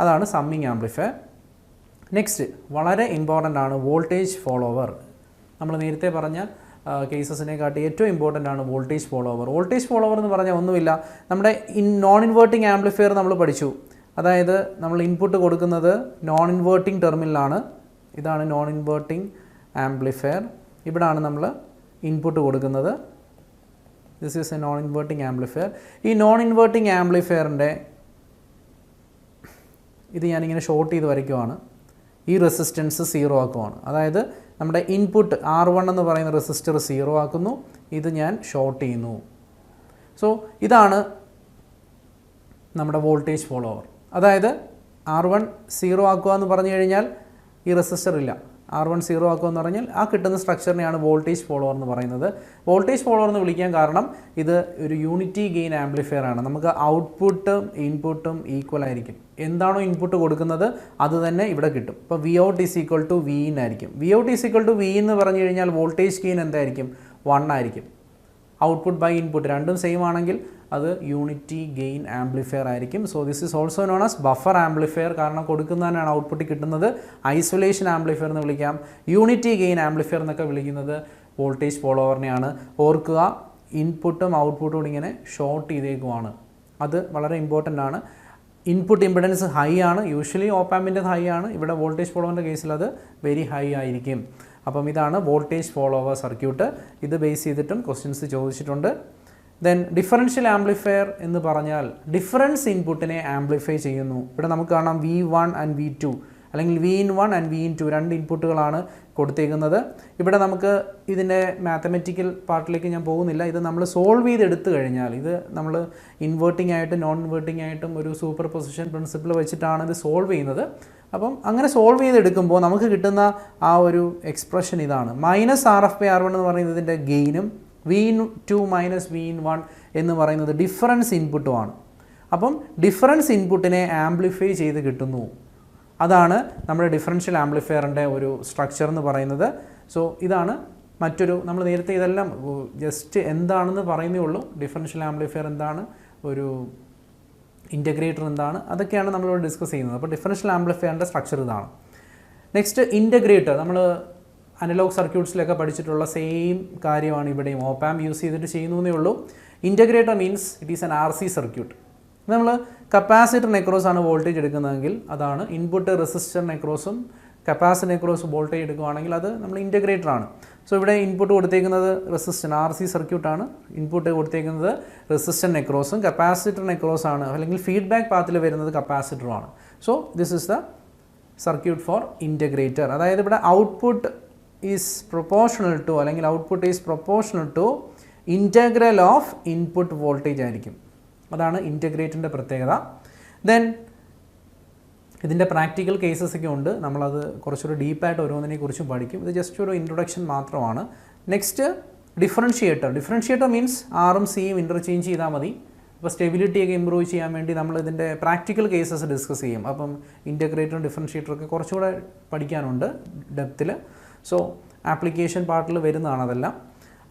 [SPEAKER 1] അതാണ് സമ്മിങ് ആംപ്ലിഫയർ. നെക്സ്റ്റ് വളരെ ഇമ്പോർട്ടൻ്റ് ആണ് വോൾട്ടേജ് ഫോളോവർ. നമ്മൾ നേരത്തെ പറഞ്ഞ കേസസിനെക്കാട്ടി ഏറ്റവും ഇമ്പോർട്ടൻ്റ് ആണ് വോൾട്ടേജ് ഫോളോവർ. വോൾട്ടേജ് ഫോളോവർ എന്ന് പറഞ്ഞാൽ ഒന്നുമില്ല, നമ്മുടെ നോൺ ഇൻവേർട്ടിംഗ് ആംപ്ലിഫയർ നമ്മൾ പഠിച്ചു. അതായത് നമ്മൾ ഇൻപുട്ട് കൊടുക്കുന്നത് നോൺ ഇൻവേർട്ടിംഗ് ടെർമിനലാണ്. ഇതാണ് നോൺ ഇൻവേർട്ടിംഗ് ആംപ്ലിഫയർ. ഇവിടാണ് നമ്മൾ ഇൻപുട്ട് കൊടുക്കുന്നത്. This is A non inverting amplifier. ഈ നോൺ ഇൻവേർട്ടിംഗ് ആംപ്ലിഫയറിൻ്റെ ഇത് ഞാനിങ്ങനെ ഷോർട്ട് ചെയ്ത് വരയ്ക്കുവാണ്. ഈ റെസിസ്റ്റൻസ് 0 ആക്കുവാണ്. അതായത് നമ്മുടെ ഇൻപുട്ട് R1 എന്ന് പറയുന്ന റെസിസ്റ്റർ 0 ആക്കുന്നു. ഇത് ഞാൻ ഷോർട്ട് ചെയ്യുന്നു. സോ ഇതാണ് നമ്മുടെ വോൾട്ടേജ് ഫോളോവർ. അതായത് R1 0 ആക്കുക എന്ന് പറഞ്ഞു കഴിഞ്ഞാൽ ഈ റെസിസ്റ്റർ ഇല്ല. R1 0 ആക്കുക എന്ന് പറഞ്ഞാൽ ആ കിട്ടുന്ന സ്ട്രക്ചറിനെയാണ് വോൾട്ടേജ് ഫോളോവർ എന്ന് പറയുന്നത്. വോൾട്ടേജ് ഫോളോവർ എന്ന് വിളിക്കാൻ കാരണം ഇത് ഒരു യൂണിറ്റി ഗെയിൻ ആംപ്ലിഫയർ ആണ്. നമുക്ക് ഔട്ട്പുട്ടും ഇൻപുട്ടും ഈക്വൽ ആയിരിക്കും. എന്താണോ ഇൻപുട്ട് കൊടുക്കുന്നത് അത് തന്നെ ഇവിടെ കിട്ടും. ഇപ്പോൾ Vout is equal to Vin ആയിരിക്കും. Vout is equal to Vin എന്ന് പറഞ്ഞു കഴിഞ്ഞാൽ വോൾട്ടേജ് ഗെയിൻ എന്തായിരിക്കും? 1 ആയിരിക്കും. ഔട്ട്പുട്ട് ബൈ ഇൻപുട്ട് രണ്ടും സെയിം ആണെങ്കിൽ അത് യൂണിറ്റി ഗെയിൻ ആംപ്ലിഫയർ ആയിരിക്കും. So this is also known as buffer amplifier, കാരണം കൊടുക്കുന്നതിനാണ് ഔട്ട്പുട്ട് കിട്ടുന്നത്. ഐസൊലേഷൻ ആംപ്ലിഫയർ എന്ന് വിളിക്കാം, യൂണിറ്റി ഗെയിൻ ആംപ്ലിഫയർ എന്നൊക്കെ വിളിക്കുന്നത് വോൾട്ടേജ് ഫോളോവറിനെയാണ്. ഓർക്കുക, ഇൻപുട്ടും ഔട്ട്പുട്ടും ഇങ്ങനെ ഷോർട്ട് ചെയ്തേക്കുവാണ്. അത് വളരെ ഇമ്പോർട്ടൻ്റ് ആണ്. ഇൻപുട്ട് ഇമ്പിഡൻസ് ഹൈ ആണ്, യൂഷ്വലി ഓപ്പാമ്പിൻ്റെ ഹൈ ആണ്. ഇവിടെ വോൾട്ടേജ് ഫോളോവറിൻ്റെ കേസിൽ അത് വെരി ഹൈ ആയിരിക്കും. അപ്പം ഇതാണ് വോൾട്ടേജ് ഫോളോവർ സർക്യൂട്ട്. ഇത് ബേസ് ചെയ്തിട്ടും ക്വസ്റ്റ്യൻസ് ചോദിച്ചിട്ടുണ്ട്. ദെൻ ഡിഫറൻഷ്യൽ ആംപ്ലിഫയർ എന്ന് പറഞ്ഞാൽ ഡിഫറൻസ് ഇൻപുട്ടിനെ ആംപ്ലിഫൈ ചെയ്യുന്നു. ഇവിടെ നമുക്ക് കാണാം V1 ആൻഡ് V2 അല്ലെങ്കിൽ V1 ആൻഡ് V2 രണ്ട് ഇൻപുട്ടുകളാണ് കൊടുത്തേക്കുന്നത്. ഇവിടെ നമുക്ക് ഇതിൻ്റെ മാത്തമെറ്റിക്കൽ പാർട്ടിലേക്ക് ഞാൻ പോകുന്നില്ല. ഇത് നമ്മൾ സോൾവ് ചെയ്തെടുത്തു കഴിഞ്ഞാൽ, ഇത് നമ്മൾ ഇൻവേർട്ടിംഗ് ആയിട്ടും നോൺ ഇൻവേർട്ടിംഗ് ആയിട്ടും ഒരു സൂപ്പർ പൊസിഷൻ പ്രിൻസിപ്പിൾ വെച്ചിട്ടാണ് ഇത് സോൾവ് ചെയ്യുന്നത്. അപ്പം അങ്ങനെ സോൾവ് ചെയ്തെടുക്കുമ്പോൾ നമുക്ക് കിട്ടുന്ന ആ ഒരു എക്സ്പ്രഷൻ ഇതാണ്. -RF/R1 എന്ന് പറയുന്നത് ഇതിൻ്റെ ഗെയിനും V2 - V1 എന്ന് പറയുന്നത് ഡിഫറൻസ് ഇൻപുട്ടുമാണ്. അപ്പം ഡിഫറൻസ് ഇൻപുട്ടിനെ ആംപ്ലിഫൈ ചെയ്ത് കിട്ടുന്നു. അതാണ് നമ്മുടെ ഡിഫറൻഷ്യൽ ആംപ്ലിഫയറിൻ്റെ ഒരു സ്ട്രക്ചർ എന്ന് പറയുന്നത്. സോ ഇതാണ് മറ്റൊരു, നമ്മൾ നേരത്തെ ഇതെല്ലാം ജസ്റ്റ് എന്താണെന്ന് പറയുന്നേ ഉള്ളൂ. ഡിഫറൻഷ്യൽ ആംപ്ലിഫയർ എന്താണ്, ഒരു ഇൻ്റഗ്രേറ്റർ എന്താണ്, അതൊക്കെയാണ് നമ്മളിവിടെ ഡിസ്കസ് ചെയ്യുന്നത്. അപ്പോൾ ഡിഫറൻഷ്യൽ ആംപ്ലിഫയറിൻ്റെ സ്ട്രക്ചർ ഇതാണ്. Next integrator. നമ്മൾ അനലോഗ് സർക്യൂട്ട്സിലൊക്കെ പഠിച്ചിട്ടുള്ള സെയിം കാര്യമാണ് ഇവിടെയും. ഓപ്പാമ്പ് യൂസ് ചെയ്തിട്ട് ചെയ്യുന്നേ ഉള്ളൂ. Integrator means it is an RC circuit. നമ്മൾ കപ്പാസിറ്ററിന് അക്രോസ് ആണ് വോൾട്ടേജ് എടുക്കുന്നതെങ്കിൽ അതാണ് ഇൻപുട്ട്. റെസിസ്റ്ററിന് അക്രോസും കപ്പാസിറ്ററിന് അക്രോസ് വോൾട്ടേജ് എടുക്കുകയാണെങ്കിൽ അത് നമ്മൾ ഇൻ്റഗ്രേറ്റർ ആണ്. സോ ഇവിടെ ഇൻപുട്ട് കൊടുത്തേക്കുന്നത് റെസിസ്റ്റർ RC സർക്യൂട്ടാണ്. ഇൻപുട്ട് കൊടുത്തേക്കുന്നത് റെസിസ്റ്ററിന് അക്രോസും കപ്പാസിറ്ററിന് അക്രോസ് ആണ്, അല്ലെങ്കിൽ ഫീഡ്ബാക്ക് പാത്തിൽ വരുന്നത് കപ്പാസിറ്ററുമാണ്. So this is the circuit for integrator. അതായത് ഇവിടെ ഔട്ട്പുട്ട് ഈസ് പ്രൊപ്പോർഷണൽ ടു, അല്ലെങ്കിൽ output is proportional to integral of input voltage ആയിരിക്കും. അതാണ് ഇൻ്റഗ്രേറ്ററിൻ്റെ പ്രത്യേകത. ദെൻ ഇതിൻ്റെ പ്രാക്ടിക്കൽ കേസസ് ഒക്കെ ഉണ്ട്. നമ്മളത് കുറച്ചുകൂടി ഡീപ്പായിട്ട് ഓരോന്നിനെ കുറിച്ചും പഠിക്കും. ഇത് ജസ്റ്റ് ഒരു ഇൻട്രൊഡക്ഷൻ മാത്രമാണ്. Next differentiator. ഡിഫറൻഷിയേറ്റർ മീൻസ് ആറും സിയും ഇൻ്റർചേഞ്ച് ചെയ്താൽ മതി. അപ്പോൾ സ്റ്റെബിലിറ്റിയൊക്കെ ഇമ്പ്രൂവ് ചെയ്യാൻ വേണ്ടി നമ്മൾ ഇതിൻ്റെ പ്രാക്ടിക്കൽ കേസസ് ഡിസ്കസ് ചെയ്യും. അപ്പം ഇൻ്റഗ്രേറ്ററും ഡിഫറൻഷിയേറ്ററൊക്കെ കുറച്ചുകൂടെ പഠിക്കാനുണ്ട് ഡെപ്തിൽ. സോ ആപ്ലിക്കേഷൻ പാർട്ടിൽ വരുന്നതാണ് അതെല്ലാം.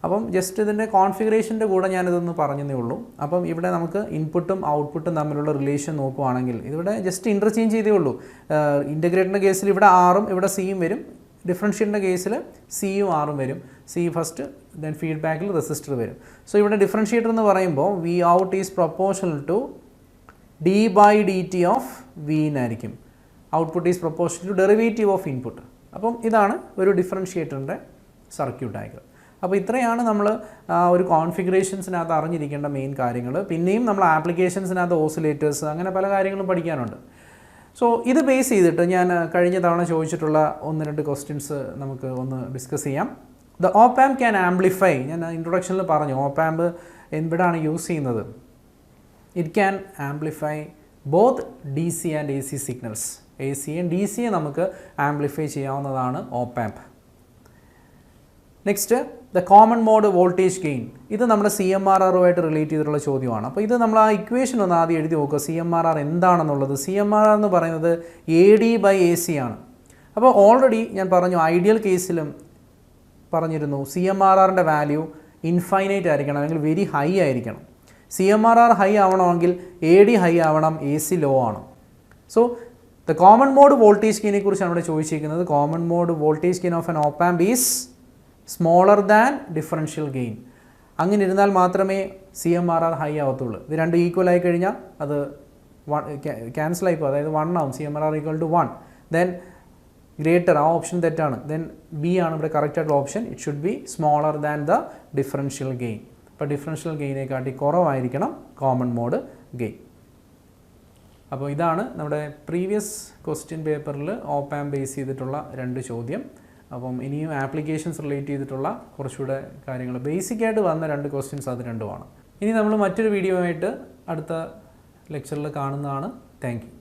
[SPEAKER 1] അപ്പം ജസ്റ്റ് ഇതിൻ്റെ കോൺഫിഗറേഷൻ്റെ കൂടെ ഞാനിതൊന്ന് പറഞ്ഞതേ ഉള്ളൂ. അപ്പം ഇവിടെ നമുക്ക് ഇൻപുട്ടും ഔട്ട്പുട്ടും തമ്മിലുള്ള റിലേഷൻ നോക്കുകയാണെങ്കിൽ ഇതിവിടെ ജസ്റ്റ് ഇൻ്റർചേഞ്ച് ചെയ്തേ ഉള്ളൂ. ഇൻ്റഗ്രേറ്ററിൻ്റെ കേസിൽ ഇവിടെ ആറും ഇവിടെ സിയും വരും. ഡിഫറൻഷ്യലിൻ്റെ കേസിൽ സിയും ആറും വരും. സി ഫസ്റ്റ്, ദെൻ ഫീഡ്ബാക്കിൽ റെസിസ്റ്റർ വരും. സോ ഇവിടെ ഡിഫറൻഷിയേറ്റർ എന്ന് പറയുമ്പോൾ V out is proportional to d/dt of V എന്നായിരിക്കും. Output is proportional to derivative of input. അപ്പം ഇതാണ് ഒരു ഡിഫറൻഷിയേറ്ററിൻ്റെ സർക്യൂട്ട് ഡയഗ്രം. അപ്പോൾ ഇത്രയാണ് നമ്മൾ ഒരു കോൺഫിഗറേഷൻസിനകത്ത് അറിഞ്ഞിരിക്കേണ്ട മെയിൻ കാര്യങ്ങൾ. പിന്നെയും നമ്മൾ ആപ്ലിക്കേഷൻസിനകത്ത് ഓസിലേറ്റേഴ്സ് അങ്ങനെ പല കാര്യങ്ങളും പഠിക്കാനുണ്ട്. സോ ഇത് ബേസ് ചെയ്തിട്ട് ഞാൻ കഴിഞ്ഞ തവണ ചോദിച്ചിട്ടുള്ള 1-2 ക്വസ്റ്റ്യൻസ് നമുക്ക് ഒന്ന് ഡിസ്കസ് ചെയ്യാം. The op amp can amplify. ഞാൻ ഇൻട്രൊഡക്ഷനിൽ പറഞ്ഞു ഓപ്പാമ്പ് എവിടെയാണ് യൂസ് ചെയ്യുന്നത്. It can amplify both DC and AC signals. AC and DC നമുക്ക് ആംപ്ലിഫൈ ചെയ്യാവുന്നതാണ് op amp. Next the common mode voltage gain. ഇത് നമ്മുടെ CMRRുമായിട്ട് റിലേറ്റ് ചെയ്തിട്ടുള്ള ചോദ്യമാണ്. അപ്പോൾ ഇത് നമ്മൾ ആ ഇക്വേഷൻ ഒന്ന് ആദ്യം എഴുതി നോക്കുക. CMRR എന്താണെന്നുള്ളത്. CMRR എന്ന് പറയുന്നത് AD/AC ആണ്. അപ്പോൾ ഓൾറെഡി ഞാൻ പറഞ്ഞു, ഐഡിയൽ കേസിലും പറഞ്ഞിരുന്നു CMRRൻ്റെ വാല്യൂ ഇൻഫൈനൈറ്റ് ആയിരിക്കണം, അല്ലെങ്കിൽ വെരി ഹൈ ആയിരിക്കണം. CMRR ഹൈ ആവണമെങ്കിൽ AD ഹൈ ആവണം, AC ലോ ആണ്. So the common mode voltage ഗെയിനെ കുറിച്ചാണ് ഇവിടെ ചോദിച്ചിരിക്കുന്നത്. Common mode voltage gain of an op amp is smaller than differential gain. അങ്ങനെ ഇരുന്നാൽ മാത്രമേ CMRR ഹൈ ആവത്തുള്ളൂ. ഇത് രണ്ടും ഈക്വൽ ആയി കഴിഞ്ഞാൽ അത് ക്യാൻസൽ ആയിപ്പോൾ, അതായത് 1 ആവും. CMRR = 1. ദെൻ ഗ്രേറ്റർ, ആ ഓപ്ഷൻ തെറ്റാണ്. ദെൻ B ആണ് ഇവിടെ കറക്റ്റ് ആയിട്ടുള്ള option. It should be smaller than the differential gain. അപ്പോൾ ഡിഫറൻഷ്യൽ ഗെയിനെക്കാട്ടി കുറവായിരിക്കണം കോമൺ മോഡ് ഗെയിൻ. അപ്പോൾ ഇതാണ് നമ്മുടെ പ്രീവിയസ് ക്വസ്റ്റ്യൻ പേപ്പറിൽ ഓപ്പാമ്പ് ബേസ് ചെയ്തിട്ടുള്ള 2 ചോദ്യം. അപ്പം ഇനിയും ആപ്ലിക്കേഷൻസ് റിലേറ്റ് ചെയ്തിട്ടുള്ള കുറച്ചുകൂടെ കാര്യങ്ങൾ, ബേസിക്കായിട്ട് വന്ന 2 ക്വസ്റ്റ്യൻസ് അത് രണ്ടുമാണ്. ഇനി നമ്മൾ മറ്റൊരു വീഡിയോ ആയിട്ട് അടുത്ത ലെക്ചറിൽ കാണുന്നതാണ്. Thank you.